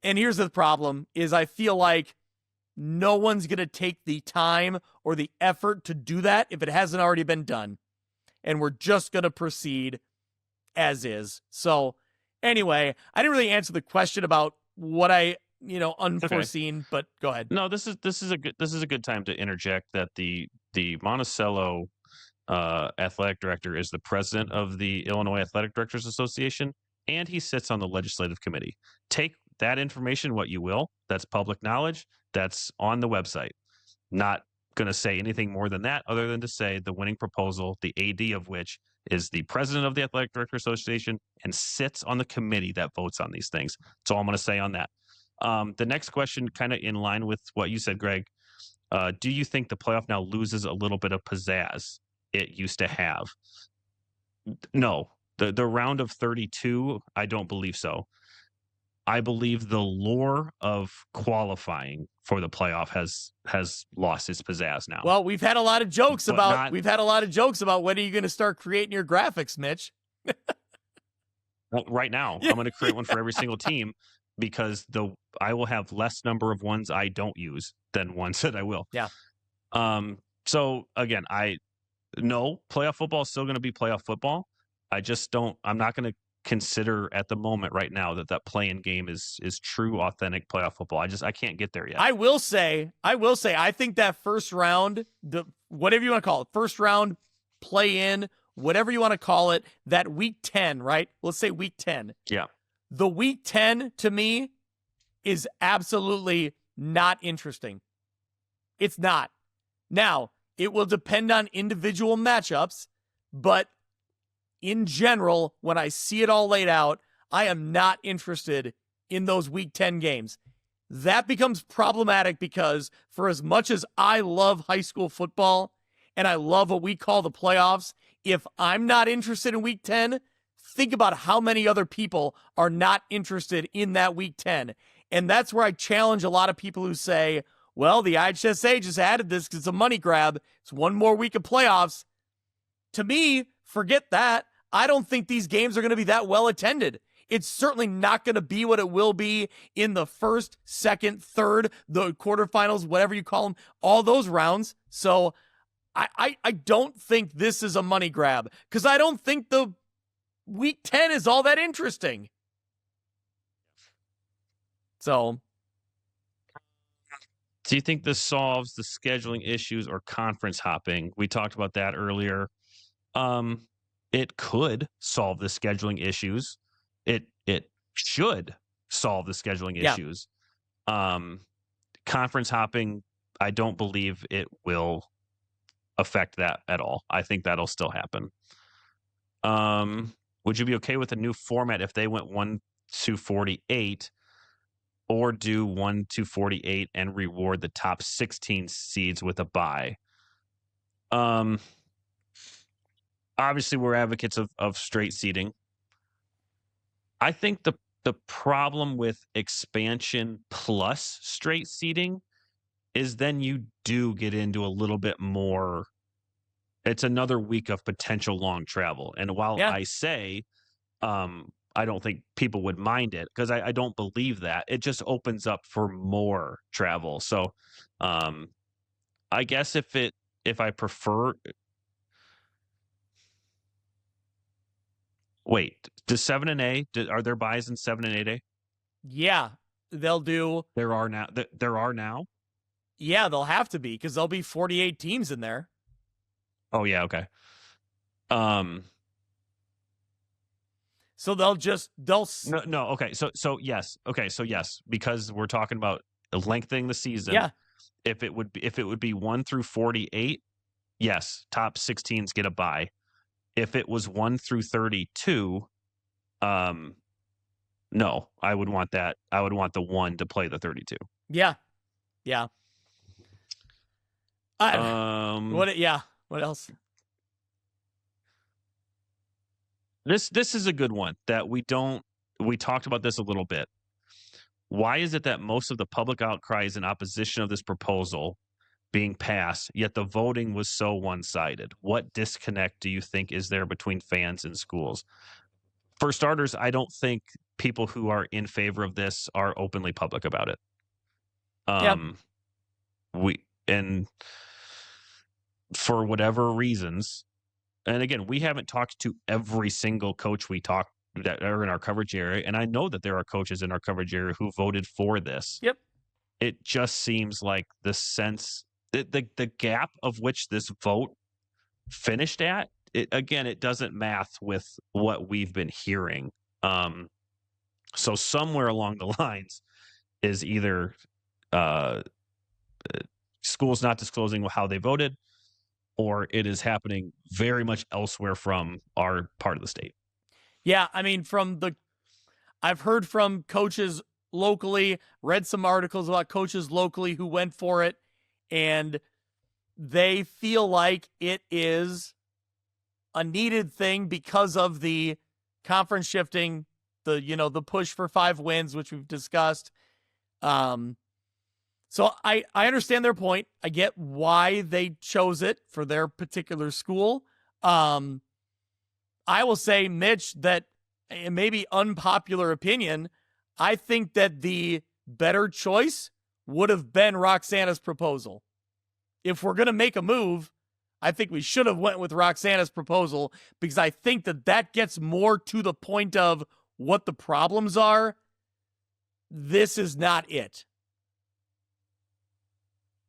And here's the problem, is I feel like no one's going to take the time or the effort to do that if it hasn't already been done. And we're just going to proceed as is. So anyway, I didn't really answer the question about what I, unforeseen, okay. But go ahead. No, this is a good time to interject that the Monticello athletic director is the president of the Illinois Athletic Directors Association, and he sits on the legislative committee. Take that information what you will. That's public knowledge. That's on the website. Not going to say anything more than that, other than to say the winning proposal, the AD of which is the president of the Athletic Director Association and sits on the committee that votes on these things. That's all I'm going to say on that. The next question, kind of in line with what you said, Greg, do you think the playoff now loses a little bit of pizzazz it used to have? No. The round of 32, I don't believe so. I believe the lore of qualifying for the playoff has lost its pizzazz now. Well, we've had a lot of jokes about when are you going to start creating your graphics, Mitch? Well, right now, I'm going to create one for every single team because I will have less number of ones I don't use than ones that I will. Yeah. So again, playoff football is still going to be playoff football. I'm not going to consider at the moment right now that play-in game is true, authentic playoff football. I can't get there yet. I will say, I think that first round, whatever you want to call it, first round, play-in, whatever you want to call it, that week 10, right? Let's say week 10. Yeah. The week 10 to me is absolutely not interesting. It's not. Now, it will depend on individual matchups, but in general, when I see it all laid out, I am not interested in those week 10 games. That becomes problematic because for as much as I love high school football and I love what we call the playoffs, if I'm not interested in week 10, think about how many other people are not interested in that week 10. And that's where I challenge a lot of people who say, well, the IHSA just added this because it's a money grab. It's one more week of playoffs. To me, forget that. I don't think these games are going to be that well attended. It's certainly not going to be what it will be in the first, second, third, the quarterfinals, whatever you call them, all those rounds. So I don't think this is a money grab because I don't think the week 10 is all that interesting. So, do you think this solves the scheduling issues or conference hopping? We talked about that earlier. It could solve the scheduling issues. It should solve the scheduling issues. Conference hopping, I don't believe it will affect that at all. I think that'll still happen. Would you be okay with a new format if they went 1-48 or do 1-48 and reward the top 16 seeds with a bye? Obviously, we're advocates of straight seeding. I think the problem with expansion plus straight seeding is then you do get into a little bit more. It's another week of potential long travel. And while I say I don't think people would mind it because I don't believe that, it just opens up for more travel. So I guess if I prefer. Wait, does 7 and A? Are there buys in 7 and 8A? Yeah, they'll do. There are now. There are now. Yeah, they'll have to be because there'll be 48 teams in there. Oh yeah, okay. So they'll. No. Okay, so yes. Okay, so yes, because we're talking about lengthening the season. Yeah. If it would be 1-48, yes, top 16s get a bye. If it was 1 through 32, no, I would want that. I would want the 1 to play the 32. Yeah. Yeah. What else? This is a good one that we talked about this a little bit. Why is it that most of the public outcry is in opposition of this proposal being passed, yet the voting was so one-sided? What disconnect do you think is there between fans and schools? For starters, I don't think people who are in favor of this are openly public about it. And for whatever reasons, and again, we haven't talked to every single coach we talked that are in our coverage area, and I know that there are coaches in our coverage area who voted for this. Yep. It just seems like the sense, the gap of which this vote finished at, it doesn't math with what we've been hearing. So somewhere along the lines is either schools not disclosing how they voted, or it is happening very much elsewhere from our part of the state. Yeah, I mean, I've heard from coaches locally, read some articles about coaches locally who went for it, and they feel like it is a needed thing because of the conference shifting, the push for 5 wins, which we've discussed. So I understand their point. I get why they chose it for their particular school. I will say, Mitch, that it may be unpopular opinion. I think that the better choice would have been Roxana's proposal. If we're going to make a move, I think we should have went with Roxana's proposal, because I think that gets more to the point of what the problems are. This is not it.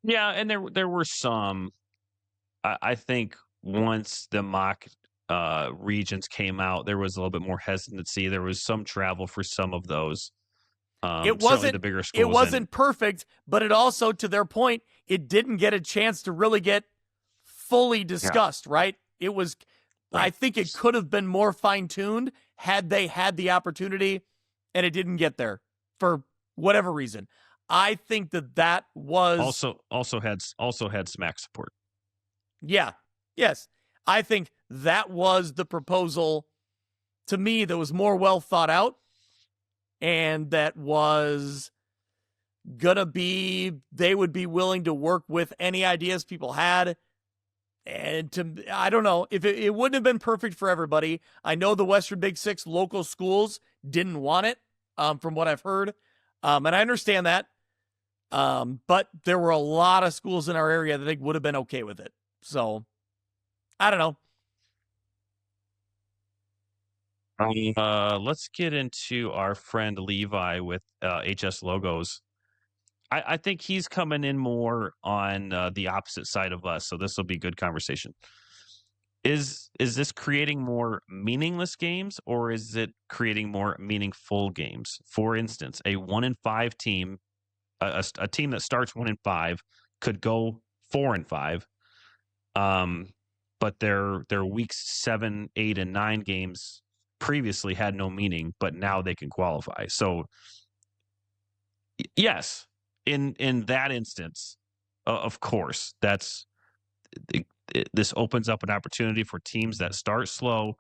Yeah, and there were some. I think once the mock regions came out, there was a little bit more hesitancy. There was some travel for some of those. It wasn't the bigger schools. It wasn't perfect, but it also, to their point, it didn't get a chance to really get fully discussed. Yeah. Right? It was. Right. I think it could have been more fine-tuned had they had the opportunity, and it didn't get there for whatever reason. I think that was also had SMAC support. Yeah. Yes. I think that was the proposal to me that was more well thought out, and that was gonna be, they would be willing to work with any ideas people had. And I don't know if it wouldn't have been perfect for everybody. I know the Western Big Six local schools didn't want it, from what I've heard. And I understand that. But there were a lot of schools in our area that I think would have been okay with it. So I don't know. Let's get into our friend Levi with HS Logos. I think he's coming in more on the opposite side of us, so this will be good conversation. Is this creating more meaningless games, or is it creating more meaningful games? For instance, a 1-5 team, a team that starts 1-5 could go 4-5, but their weeks 7, 8, and 9 games previously had no meaning, but now they can qualify. So yes, in that instance, of course, this opens up an opportunity for teams that start slow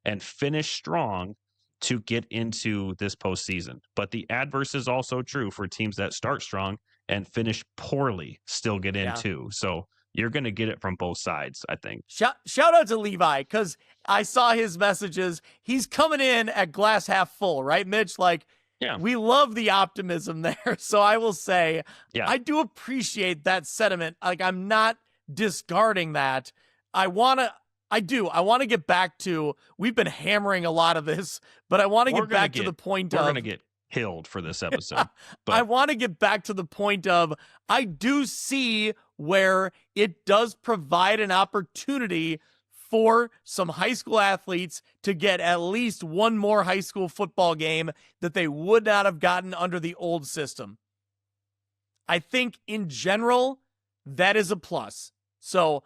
and finish strong to get into this postseason. But the adverse is also true for teams that start strong and finish poorly, still get in too. So you're going to get it from both sides, I think. Shout out to Levi, because I saw his messages. He's coming in at glass half full, right, Mitch? Like, yeah, we love the optimism there. So I will say, I do appreciate that sentiment. Like, I'm not discarding that. I want to get back to, we've been hammering a lot of this, but I want to get back to the point of, we're going to get killed for this episode. But I want to get back to the point of, I do see where it does provide an opportunity for some high school athletes to get at least one more high school football game that they would not have gotten under the old system. I think in general, that is a plus. So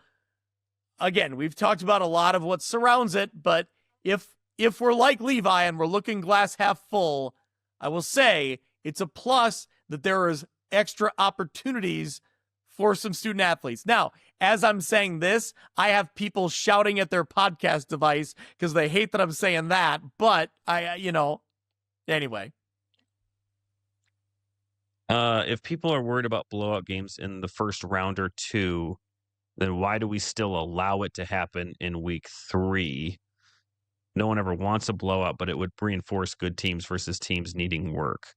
again, we've talked about a lot of what surrounds it, but if we're like Levi and we're looking glass half full, I will say it's a plus that there is extra opportunities for some student athletes. Now, as I'm saying this, I have people shouting at their podcast device because they hate that I'm saying that, but anyway. If people are worried about blowout games in the first round or two, then why do we still allow it to happen in week 3? No one ever wants a blowout, but it would reinforce good teams versus teams needing work.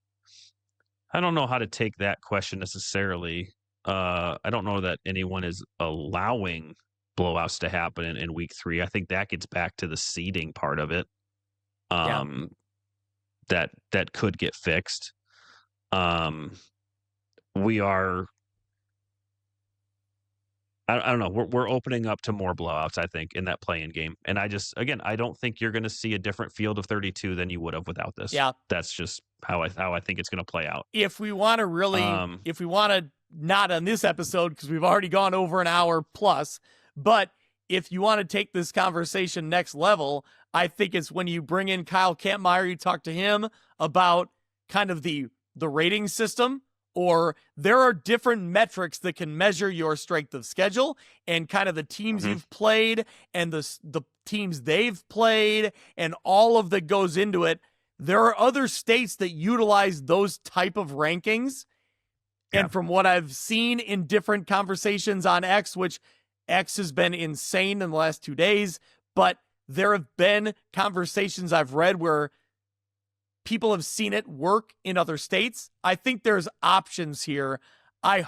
I don't know how to take that question necessarily. I don't know that anyone is allowing blowouts to happen in week 3. I think that gets back to the seeding part of it. That could get fixed. We are, I don't know. We're opening up to more blowouts, I think, in that play-in game. And I don't think you're going to see a different field of 32 than you would have without this. Yeah. That's just how I think it's going to play out. If we want to really, not on this episode, because we've already gone over an hour plus, but if you want to take this conversation next level, I think it's when you bring in Kyle Kampmeyer, you talk to him about kind of the rating system, or there are different metrics that can measure your strength of schedule and kind of the teams you've played and the teams they've played and all of that goes into it. There are other states that utilize those type of rankings. Yeah. And from what I've seen in different conversations on X, which X has been insane in the last 2 days, but there have been conversations I've read where people have seen it work in other states. I think there's options here. I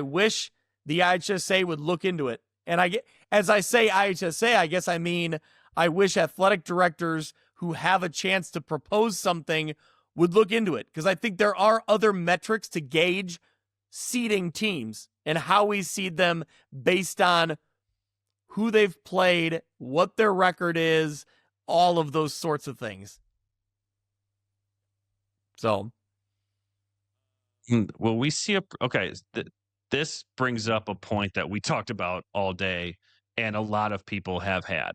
wish the IHSA would look into it. And as I say IHSA, I guess I mean I wish athletic directors who have a chance to propose something would look into it, because I think there are other metrics to gauge seeding teams and how we seed them based on who they've played, what their record is, all of those sorts of things. So, well, we see this brings up a point that we talked about all day and a lot of people have had.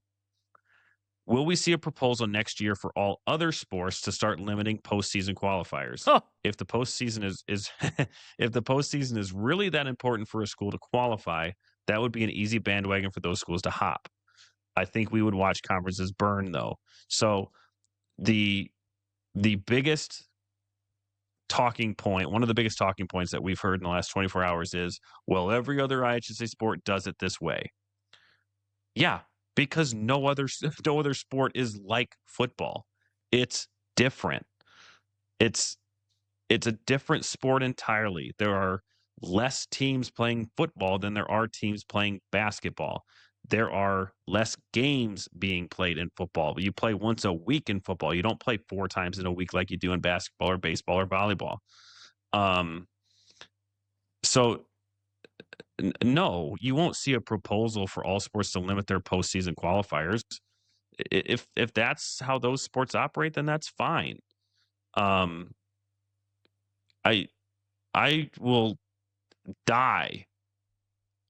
Will we see a proposal next year for all other sports to start limiting postseason qualifiers? Huh. If the postseason is if the postseason is really that important for a school to qualify, that would be an easy bandwagon for those schools to hop. I think we would watch conferences burn, though. So the biggest talking point, one of the biggest talking points that we've heard in the last 24 hours is, well, every other IHSA sport does it this way. Yeah, because no other sport is like football. It's different. It's a different sport entirely. There are less teams playing football than there are teams playing basketball. There are less games being played in football. You play once a week in football. You don't play 4 times in a week like you do in basketball or baseball or volleyball. So no, you won't see a proposal for all sports to limit their postseason qualifiers. If that's how those sports operate, then that's fine. I will die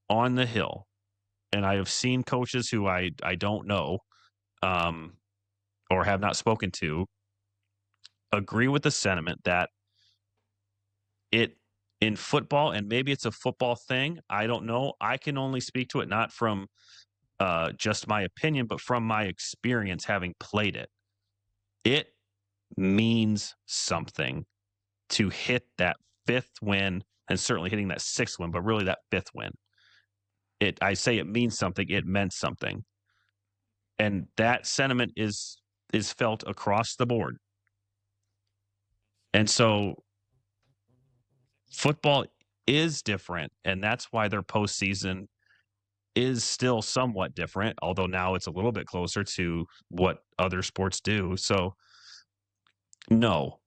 on the hill. And I have seen coaches who I don't know or have not spoken to agree with the sentiment that in football, and maybe it's a football thing, I don't know. I can only speak to it not from just my opinion, but from my experience having played it. It means something to hit that 5th win, and certainly hitting that 6th win, but really that 5th win. I say it means something. It meant something. And that sentiment is felt across the board. And so football is different, and that's why their postseason is still somewhat different, although now it's a little bit closer to what other sports do. So no,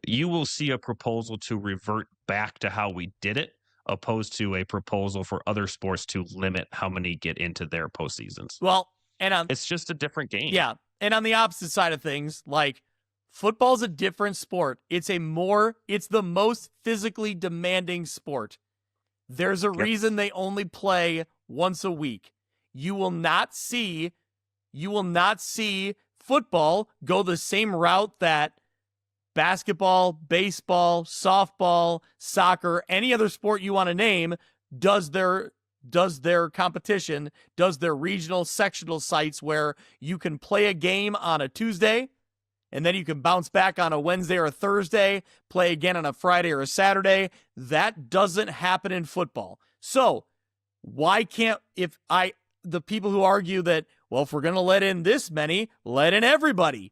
you will see a proposal to revert back to how we did it, opposed to a proposal for other sports to limit how many get into their postseasons. Well, it's just a different game. Yeah. And on the opposite side of things, like football's a different sport. It's the most physically demanding sport. There's a reason they only play once a week. you will not see football go the same route that basketball, baseball, softball, soccer, any other sport you want to name does their competition, does their regional sectional sites, where you can play a game on a Tuesday and then you can bounce back on a Wednesday or a Thursday, play again on a Friday or a Saturday. That doesn't happen in football. So why can't, the people who argue that, well, if we're going to let in this many, let in everybody.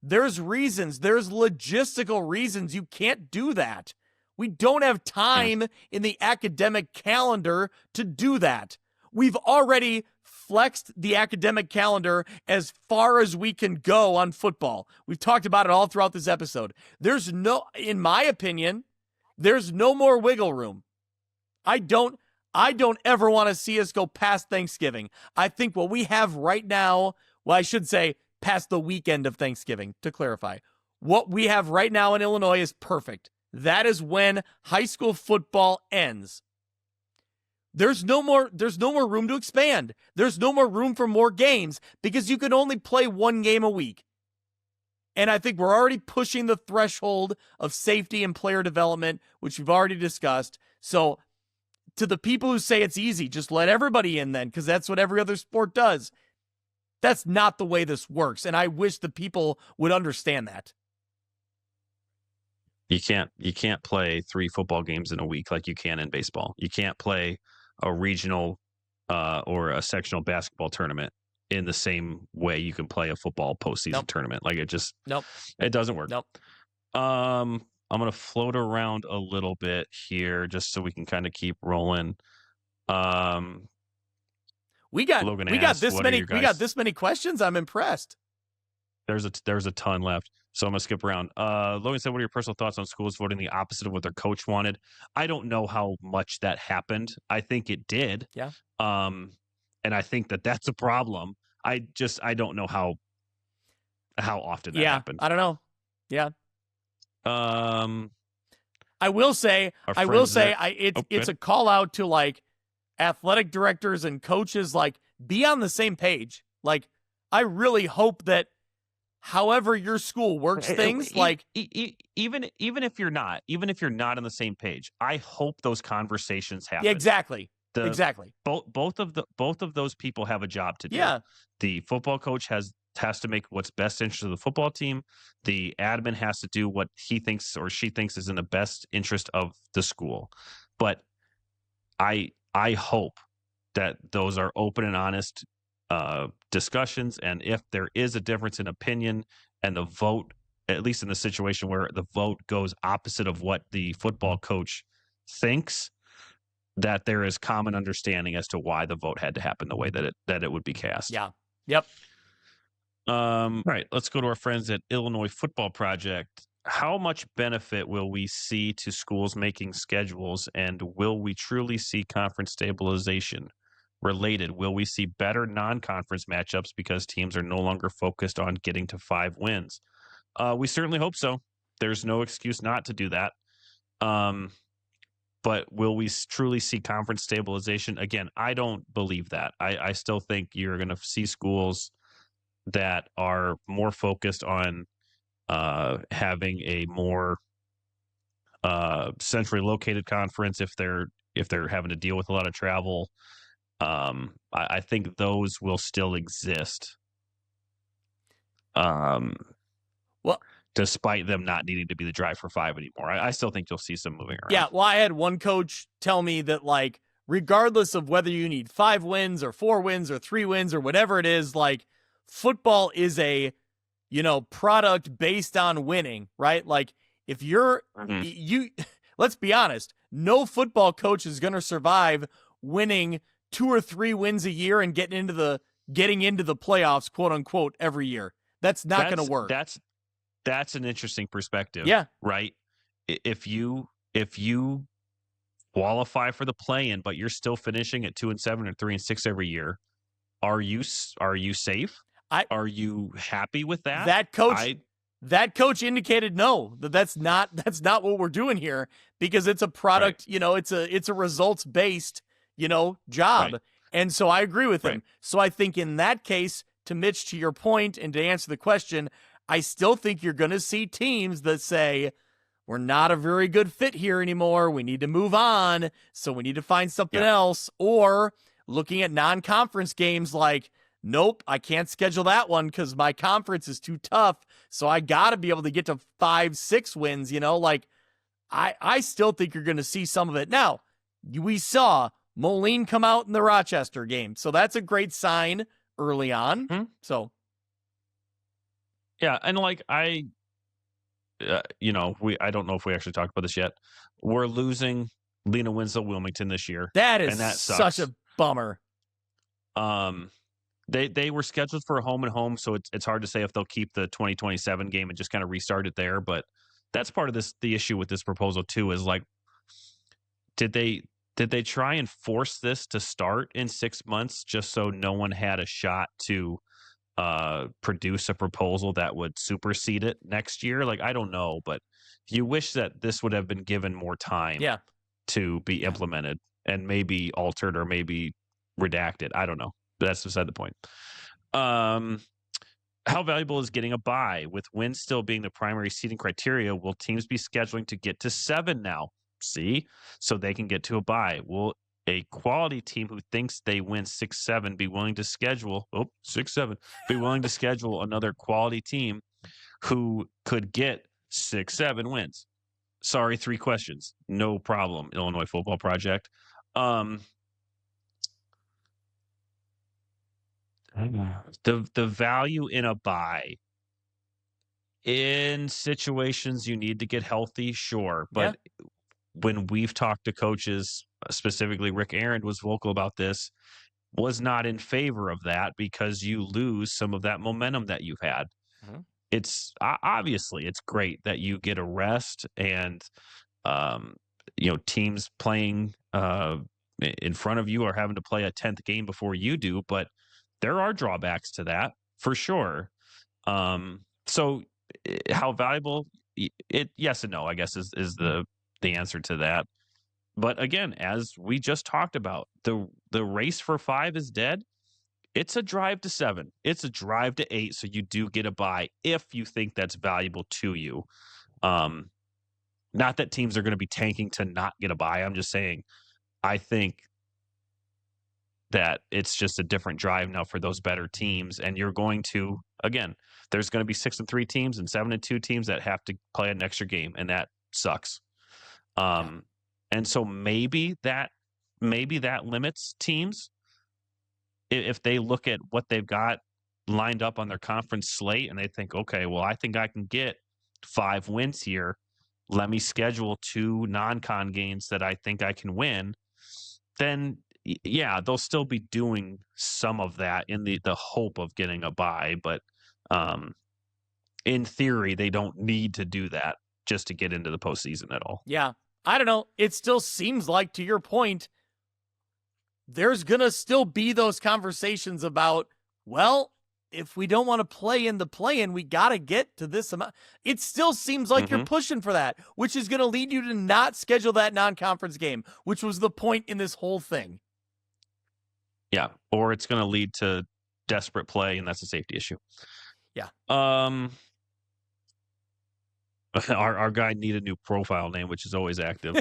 There's reasons, there's logistical reasons you can't do that. We don't have time in the academic calendar to do that. We've already flexed the academic calendar as far as we can go on football. We've talked about it all throughout this episode. In my opinion, there's no more wiggle room. I don't ever want to see us go past Thanksgiving. I think what we have right now, well, I should say past the weekend of Thanksgiving, to clarify. What we have right now in Illinois is perfect. That is when high school football ends. There's no more room to expand. There's no more room for more games because you can only play one game a week. And I think we're already pushing the threshold of safety and player development, which we've already discussed. So to the people who say it's easy, just let everybody in then, because that's what every other sport does. That's not the way this works, and I wish the people would understand that. You can't play 3 football games in a week like you can in baseball. You can't play a regional or a sectional basketball tournament in the same way you can play a football postseason tournament. Like, it just it doesn't work. I'm gonna float around a little bit here just so we can kind of keep rolling. We got this many questions. I'm impressed. There's a ton left, so I'm gonna skip around. Logan said, "What are your personal thoughts on schools voting the opposite of what their coach wanted?" I don't know how much that happened. I think it did. Yeah. And I think that's a problem. I don't know how often that happened. I don't know. Yeah. I will say it's a call out to like athletic directors and coaches, like, be on the same page. Like, I really hope that however your school works things, like even if you're not on the same page, I hope those conversations happen. Yeah, exactly. Exactly. Both of those people have a job to do. Yeah. The football coach has to make what's best interest of the football team. The admin has to do what he thinks or she thinks is in the best interest of the school. But I hope that those are open and honest discussions, and if there is a difference in opinion and the vote, at least in the situation where the vote goes opposite of what the football coach thinks, that there is common understanding as to why the vote had to happen the way that it would be cast. Yeah. Yep. Right. Let's go to our friends at Illinois Football Project. How much benefit will we see to schools making schedules, and will we truly see conference stabilization? Related, will we see better non-conference matchups because teams are no longer focused on getting to 5 wins? We certainly hope so. There's no excuse not to do that. But will we truly see conference stabilization? Again, I don't believe that. I still think you're going to see schools that are more focused on having a more centrally located conference if they're having to deal with a lot of travel. I think those will still exist. Well, despite them not needing to be the drive for 5 anymore, I still think you'll see some moving around. Yeah, well, I had one coach tell me that, like, regardless of whether you need 5 wins or 4 wins or 3 wins or whatever it is, like, football is a, product based on winning, right? Like, if you're, let's be honest, no football coach is going to survive winning 2 or 3 wins a year and getting into the playoffs, quote unquote, every year. That's not going to work. That's an interesting perspective. Yeah. Right. If you qualify for the play-in, but you're still finishing at 2-7 or 3-6 every year, are you safe? Are you happy with that? That coach indicated no, that's not what we're doing here, because it's a product, right. It's a results based, job. Right. And so I agree with him. Right. So I think in that case, to Mitch, to your point, and to answer the question, I still think you're going to see teams that say, we're not a very good fit here anymore. We need to move on. So we need to find something else. Or looking at non-conference games like, nope, I can't schedule that one because my conference is too tough. So I got to be able to get to 5-6 wins, like I still think you're going to see some of it. Now, we saw Moline come out in the Rochester game. So that's a great sign early on. So. Yeah. And I don't know if we actually talked about this yet. We're losing Lena Winslow Wilmington this year. That is and that such a bummer. They were scheduled for a home and home, so it's hard to say if they'll keep the 2027 game and just kind of restart it there. But that's part of the issue with this proposal too, is did they try and force this to start in 6 months just so no one had a shot to produce a proposal that would supersede it next year? I don't know, but you wish that this would have been given more time to be implemented and maybe altered or maybe redacted. I don't know. That's beside the point. How valuable is getting a bye? With wins still being the primary seeding criteria, will teams be scheduling to get to 7 now? See? So they can get to a bye. Will a quality team who thinks they win 6-7 be willing to schedule 6-7 be willing to schedule another quality team who could get 6-7 wins? Sorry, 3 questions. No problem, Illinois Football Project. The value in a bye in situations you need to get healthy, sure. But when we've talked to coaches, specifically Rick Aaron was vocal about this, was not in favor of that because you lose some of that momentum that you've had. It's obviously it's great that you get a rest and teams playing in front of you are having to play a 10th game before you do, but there are drawbacks to that for sure. So how valuable it? Yes and no, I guess is the answer to that. But again, as we just talked about, the race for 5 is dead. It's a drive to 7. It's a drive to 8. So you do get a bye if you think that's valuable to you. Not that teams are going to be tanking to not get a bye. I'm just saying, I think that it's just a different drive now for those better teams. And you're going to, again, there's going to be 6-3 teams and 7-2 teams that have to play an extra game, and that sucks. And so maybe that limits teams if they look at what they've got lined up on their conference slate and they think, okay, well, I think I can get 5 wins here. Let me schedule 2 non-con games that I think I can win. Then yeah, they'll still be doing some of that in the hope of getting a bye, but in theory, they don't need to do that just to get into the postseason at all. Yeah, I don't know. It still seems like, to your point, there's going to still be those conversations about, well, if we don't want to play in the play-in, we got to get to this amount. It still seems like you're pushing for that, which is going to lead you to not schedule that non-conference game, which was the point in this whole thing. Yeah, or it's going to lead to desperate play, and that's a safety issue. Yeah. Our guy need a new profile name, which is always active.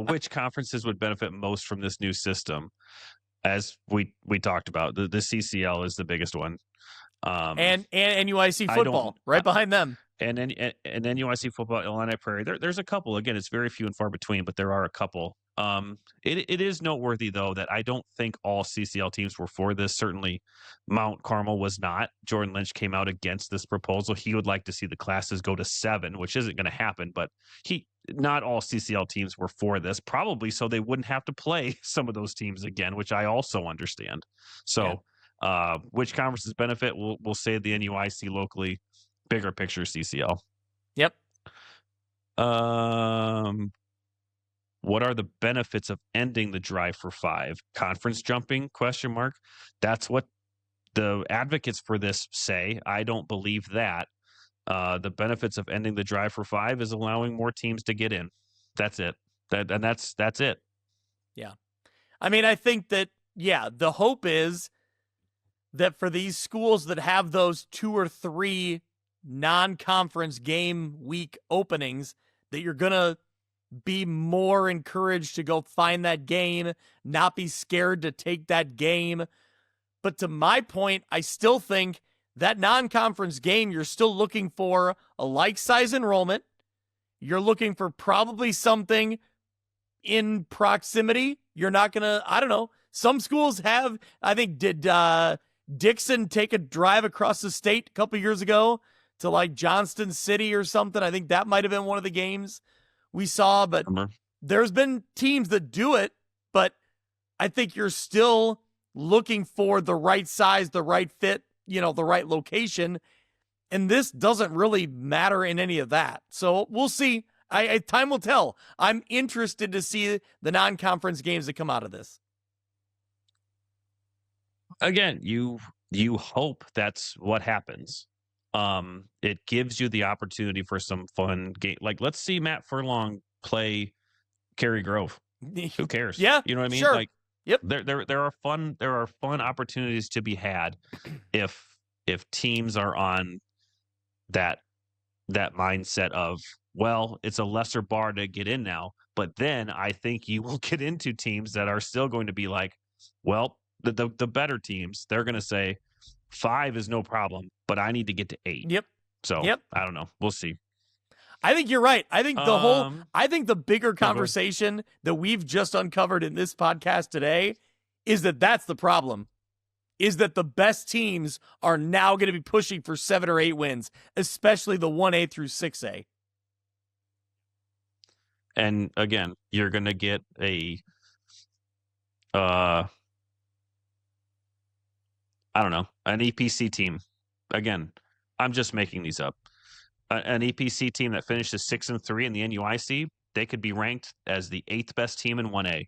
Which conferences would benefit most from this new system? As we talked about, the CCL is the biggest one. And NUIC football right behind them. And NUIC football, Illini Prairie. There's a couple. Again, it's very few and far between, but there are a couple. It is noteworthy, though, that I don't think all CCL teams were for this. Certainly, Mount Carmel was not. Jordan Lynch came out against this proposal. He would like to see the classes go to 7, which isn't going to happen. But not all CCL teams were for this, probably so they wouldn't have to play some of those teams again, which I also understand. So, which conferences benefit? We'll say the NUIC locally. Bigger picture, CCL. Yep. What are the benefits of ending the drive for 5? Conference jumping? ? That's what the advocates for this say. I don't believe that. The benefits of ending the drive for 5 is allowing more teams to get in. That's it. That's it. Yeah. I mean, I think that yeah, the hope is that for these schools that have those 2 or 3 non-conference game week openings, that you're going to be more encouraged to go find that game, not be scared to take that game. But to my point, I still think that non-conference game, you're still looking for a like-size enrollment. You're looking for probably something in proximity. You're not going to, I don't know. Some schools have, I think, did Dixon take a drive across the state a couple years ago to like Johnston City or something? I think that might have been one of the games we saw, but there's been teams that do it, but I think you're still looking for the right size, the right fit, the right location. And this doesn't really matter in any of that. So we'll see. Time will tell. I'm interested to see the non-conference games that come out of this. Again, you hope that's what happens. It gives you the opportunity for some fun game. Like, let's see Matt Furlong play Cary Grove. Who cares? Yeah, you know what I mean. Sure. Like, yep. There are fun opportunities to be had if teams are on that mindset of, well, it's a lesser bar to get in now. But then I think you will get into teams that are still going to be like, well, the better teams, they're going to say 5 is no problem, but I need to get to 8. Yep. So I don't know. We'll see. I think you're right. I think I think the bigger conversation that we've just uncovered in this podcast today is that that's the problem, is that the best teams are now going to be pushing for 7 or 8 wins, especially the 1A through 6A. And again, you're going to get an EPC team. Again, I'm just making these up. An EPC team that finishes 6-3 in the NUIC, they could be ranked as the 8th best team in 1A.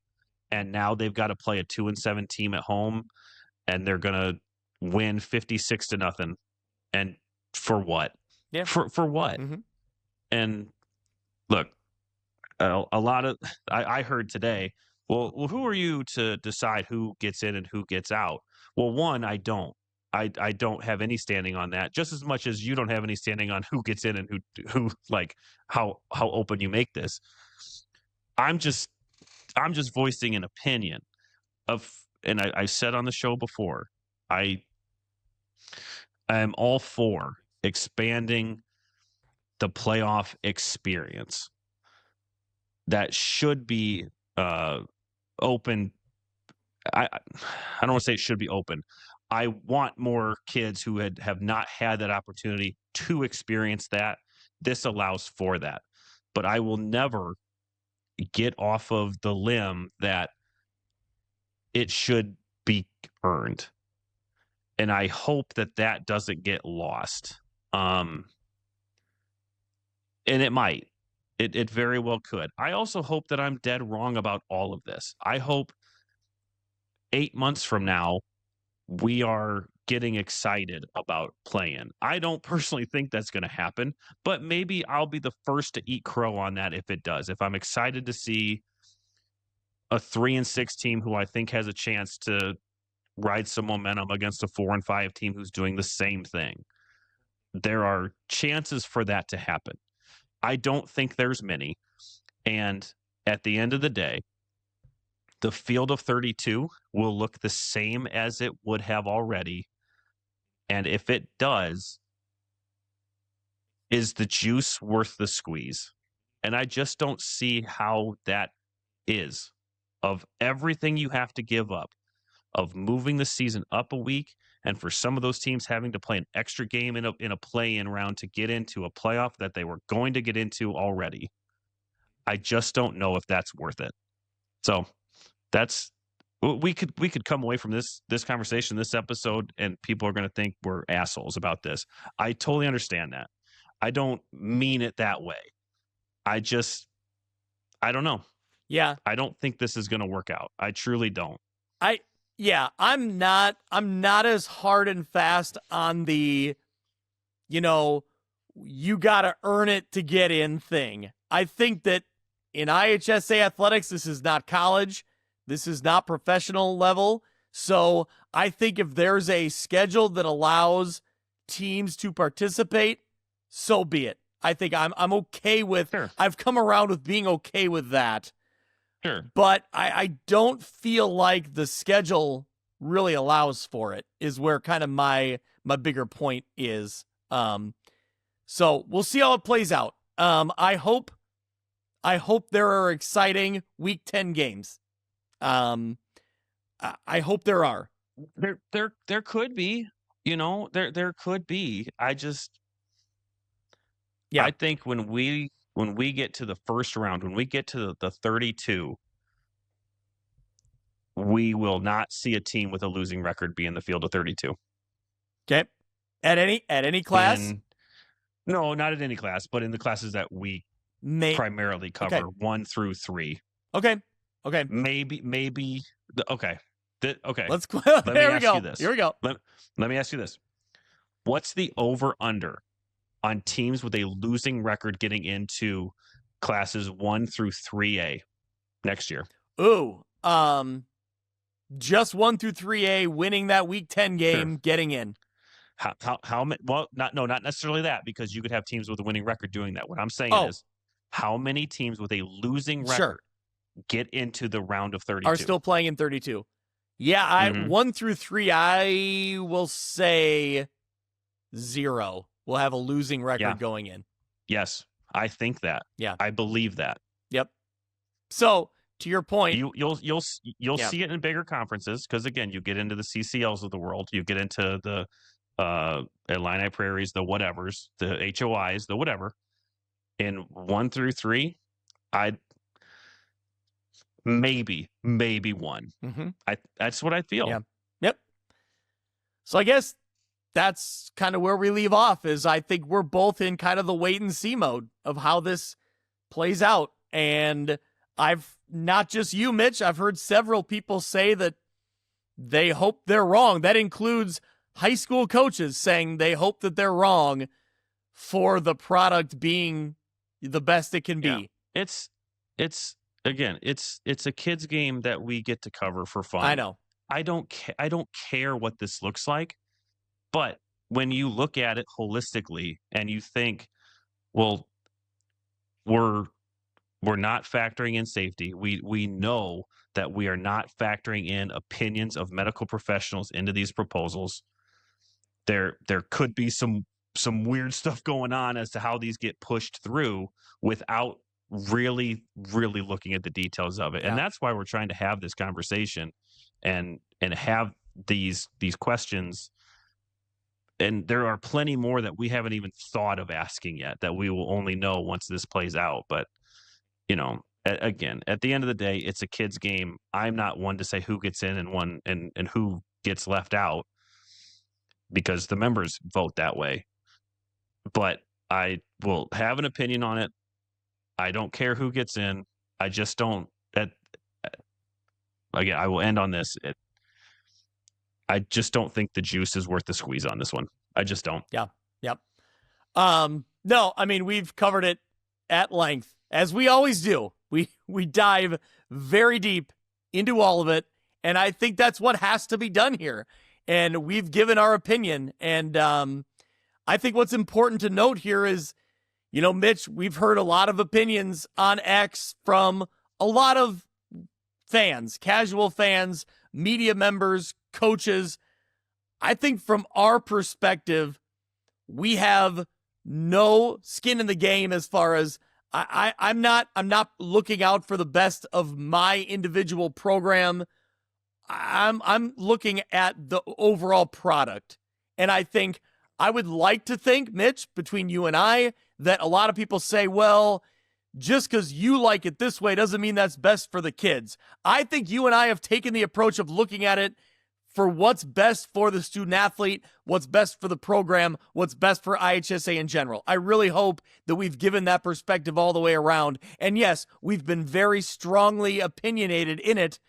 And now they've got to play a 2-7 team at home, and they're going to win 56-0. And for what? Yeah. For what? Mm-hmm. And look, a lot of I heard today, well, who are you to decide who gets in and who gets out? Well, one, I don't. I don't have any standing on that, just as much as you don't have any standing on who gets in and who like how open you make this. I'm just voicing an opinion of, and I said on the show before, I am all for expanding the playoff experience. That should be open. I don't want to say it should be open. I want more kids who have not had that opportunity to experience that. This allows for that. But I will never get off of the limb that it should be earned. And I hope that doesn't get lost. And it might. It very well could. I also hope that I'm dead wrong about all of this. I hope 8 months from now, we are getting excited about playing. I don't personally think that's going to happen, but maybe I'll be the first to eat crow on that if it does. If I'm excited to see a 3-6 team who I think has a chance to ride some momentum against a 4-5 team who's doing the same thing. There are chances for that to happen. I don't think there's many. And at the end of the day, the field of 32 will look the same as it would have already. And if it does, is the juice worth the squeeze? And I just don't see how that is. Of everything you have to give up, of moving the season up a week, and for some of those teams having to play an extra game in a play-in round to get into a playoff that they were going to get into already. I just don't know if that's worth it. So we could come away from this conversation, this episode, and people are going to think we're assholes about this. I totally understand that. I don't mean it that way. I don't know. Yeah. I don't think this is going to work out. I truly don't. I'm not as hard and fast on the, you got to earn it to get in thing. I think that in IHSA athletics, this is not college. This is not professional level. So I think if there's a schedule that allows teams to participate, so be it. I think I'm okay with, Sure. I've come around with being okay with that. Sure. But I don't feel like the schedule really allows for it, is where kind of my bigger point is. So we'll see how it plays out. I hope there are exciting Week 10 games. I hope there are. There could be, there could be. I think when we get to the first round, when we get to the 32, we will not see a team with a losing record be in the field of 32. Okay. At any class? No, not at any class, but in the classes that we primarily cover, 1 through 3. Okay. Maybe. Okay. Okay. Let's go. Let me Here we ask go. you this. Here we go. Let me ask you this. What's the over-under on teams with a losing record getting into classes 1 through 3A next year? Ooh. Just 1 through 3A winning that Week 10 game, getting in. How many? Well, not necessarily that, because you could have teams with a winning record doing that. What I'm saying is, how many teams with a losing record get into the round of 32? Are still playing in 32. Yeah, 1 through 3, I will say 0 will have a losing record going in. Yes, I think that. Yeah, I believe that. Yep. So to your point, you'll see it in bigger conferences, because again, you get into the CCLs of the world, you get into the Illini Prairies, the whatevers, the HOIs, the whatever. In 1 through 3, I'd maybe 1. That's what I feel. Yeah. Yep. So I guess that's kind of where we leave off, is I think we're both in kind of the wait and see mode of how this plays out. And I've not just you, Mitch, I've heard several people say that they hope they're wrong. That includes high school coaches saying they hope that they're wrong for the product being the best it can be. It's again, it's a kids game that we get to cover for fun. I know. I don't care what this looks like, but when you look at it holistically and you think, well, we're not factoring in safety. We know that we are not factoring in opinions of medical professionals into these proposals. There could be some weird stuff going on as to how these get pushed through without really looking at the details of it. And that's why we're trying to have this conversation and have these questions. And there are plenty more that we haven't even thought of asking yet, that we will only know once this plays out. But again, at the end of the day, it's a kid's game. I'm not one to say who gets in and who gets left out, because the members vote that way. But I will have an opinion on it. I don't care who gets in. I just don't. Again, I will end on this. I just don't think the juice is worth the squeeze on this one. I just don't. Yeah. Yep. No, I mean, we've covered it at length, as we always do. We dive very deep into all of it, and I think that's what has to be done here. And we've given our opinion, and I think what's important to note here is, Mitch, we've heard a lot of opinions on X from a lot of fans, casual fans, media members, coaches. I think from our perspective, we have no skin in the game as far as I'm not looking out for the best of my individual program. I'm looking at the overall product. And I think I would like to think, Mitch, between you and I, that a lot of people say, well, just because you like it this way doesn't mean that's best for the kids. I think you and I have taken the approach of looking at it for what's best for the student athlete, what's best for the program, what's best for IHSA in general. I really hope that we've given that perspective all the way around. And yes, we've been very strongly opinionated in it,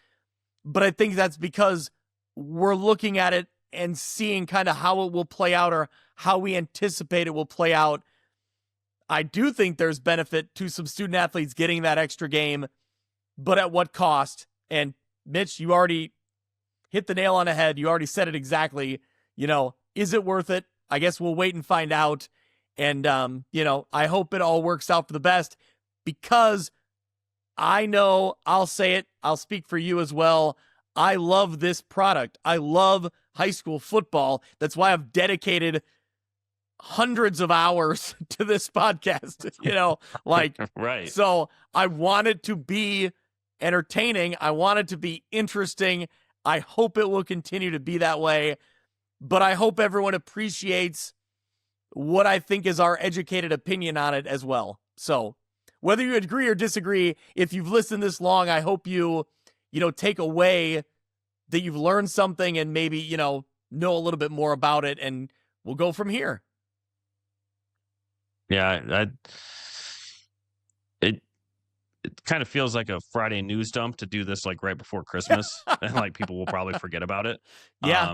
but I think that's because we're looking at it and seeing kind of how it will play out, or how we anticipate it will play out. I do think there's benefit to some student athletes getting that extra game, but at what cost? And Mitch, you already hit the nail on the head. You already said it exactly. Is it worth it? I guess we'll wait and find out. And, I hope it all works out for the best, because I know, I'll say it, I'll speak for you as well. I love this product. I love high school football. That's why I've dedicated hundreds of hours to this podcast, right. So I want it to be entertaining. I want it to be interesting. I hope it will continue to be that way, but I hope everyone appreciates what I think is our educated opinion on it as well. So whether you agree or disagree, if you've listened this long, I hope you take away that you've learned something and maybe, know a little bit more about it, and we'll go from here. Yeah, it kind of feels like a Friday news dump to do this like right before Christmas, and like people will probably forget about it. Yeah.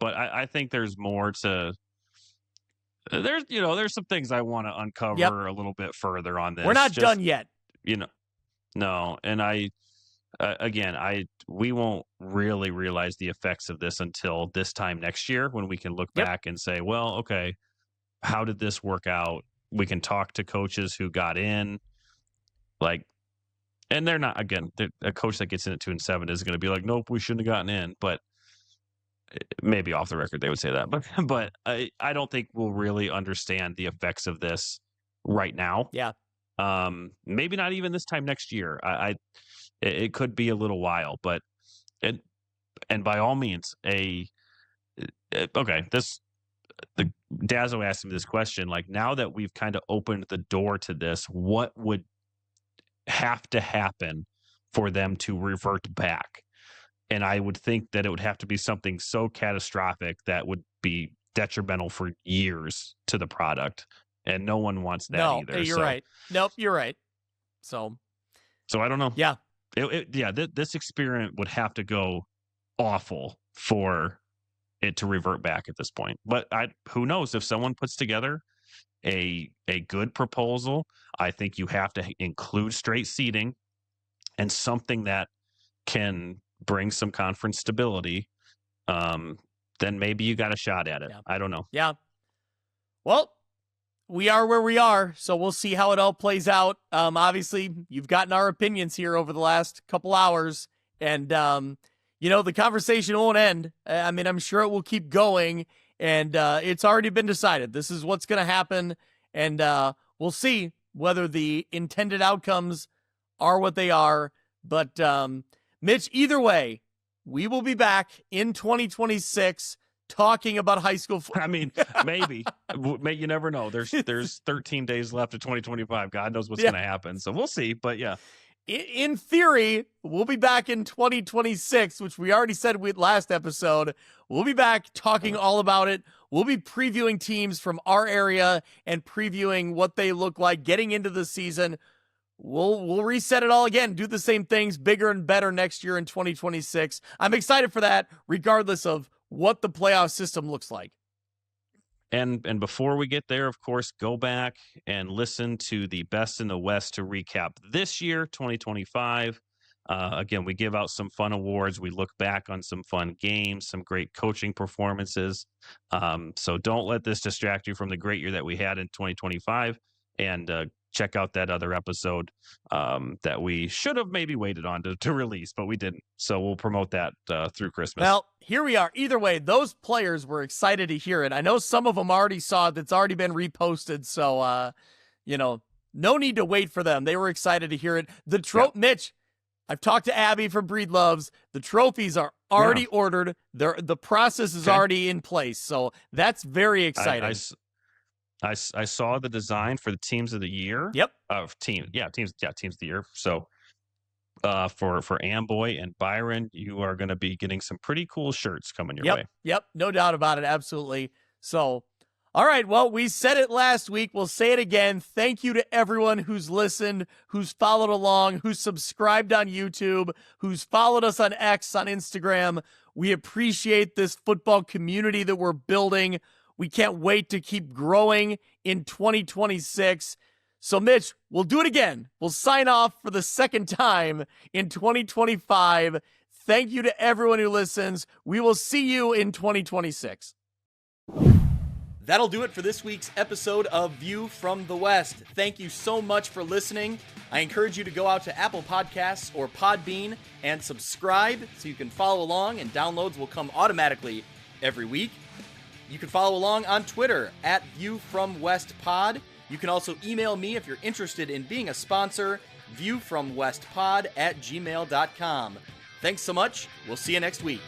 But I think there's more to. There's some things I want to uncover a little bit further on this. We're not done yet. No, and we won't really realize the effects of this until this time next year, when we can look back and say, well, okay, how did this work out? We can talk to coaches who got in, and they're not, again, a coach that gets in at 2-7 is going to be like, nope, we shouldn't have gotten in. But maybe off the record they would say that. But I don't think we'll really understand the effects of this right now. Yeah. Maybe not even this time next year. It could be a little while, but and by all means, the Dazzo asked me this question, like, now that we've kind of opened the door to this, what would have to happen for them to revert back? And I would think that it would have to be something so catastrophic that would be detrimental for years to the product. And no one wants that either. You're right. Nope, you're right. So I don't know. Yeah. This experiment would have to go awful for it to revert back at this point. But who knows, if someone puts together a good proposal, I think you have to include straight seating and something that can bring some conference stability. Then maybe you got a shot at it. Yeah. I don't know. Yeah. Well, we are where we are, so we'll see how it all plays out. Obviously, you've gotten our opinions here over the last couple hours, and the conversation won't end. I mean, I'm sure it will keep going, and it's already been decided. This is what's going to happen, and we'll see whether the intended outcomes are what they are. But, Mitch, either way, we will be back in 2026 talking about high school football. I mean, maybe. You never know. There's 13 days left of 2025. God knows what's going to happen. So we'll see. But yeah. In theory, we'll be back in 2026, which we already said last episode. We'll be back talking all about it. We'll be previewing teams from our area and previewing what they look like getting into the season. We'll reset it all again, do the same things, bigger and better next year in 2026. I'm excited for that, regardless of what the playoff system looks like. And before we get there, of course, go back and listen to the Best in the West to recap this year, 2025. Again, we give out some fun awards. We look back on some fun games, some great coaching performances. So don't let this distract you from the great year that we had in 2025. And check out that other episode that we should have maybe waited on to release, but we didn't. So we'll promote that through Christmas. Well, here we are. Either way, those players were excited to hear it. I know some of them already saw it. It's already been reposted. So, no need to wait for them. They were excited to hear it. Mitch, I've talked to Abby from Breedloves. The trophies are already ordered. The process is already in place. So that's very exciting. I saw the design for the teams of the year. Yep. Teams of the year. So for Amboy and Byron, you are going to be getting some pretty cool shirts coming your way. Yep. No doubt about it. Absolutely. So, all right. Well, we said it last week. We'll say it again. Thank you to everyone who's listened, who's followed along, who's subscribed on YouTube, who's followed us on X, on Instagram. We appreciate this football community that we're building. We can't wait to keep growing in 2026. So, Mitch, we'll do it again. We'll sign off for the second time in 2025. Thank you to everyone who listens. We will see you in 2026. That'll do it for this week's episode of View from the West. Thank you so much for listening. I encourage you to go out to Apple Podcasts or Podbean and subscribe so you can follow along, and downloads will come automatically every week. You can follow along on Twitter at ViewFromWestPod. You can also email me if you're interested in being a sponsor, viewfromwestpod@gmail.com. Thanks so much. We'll see you next week.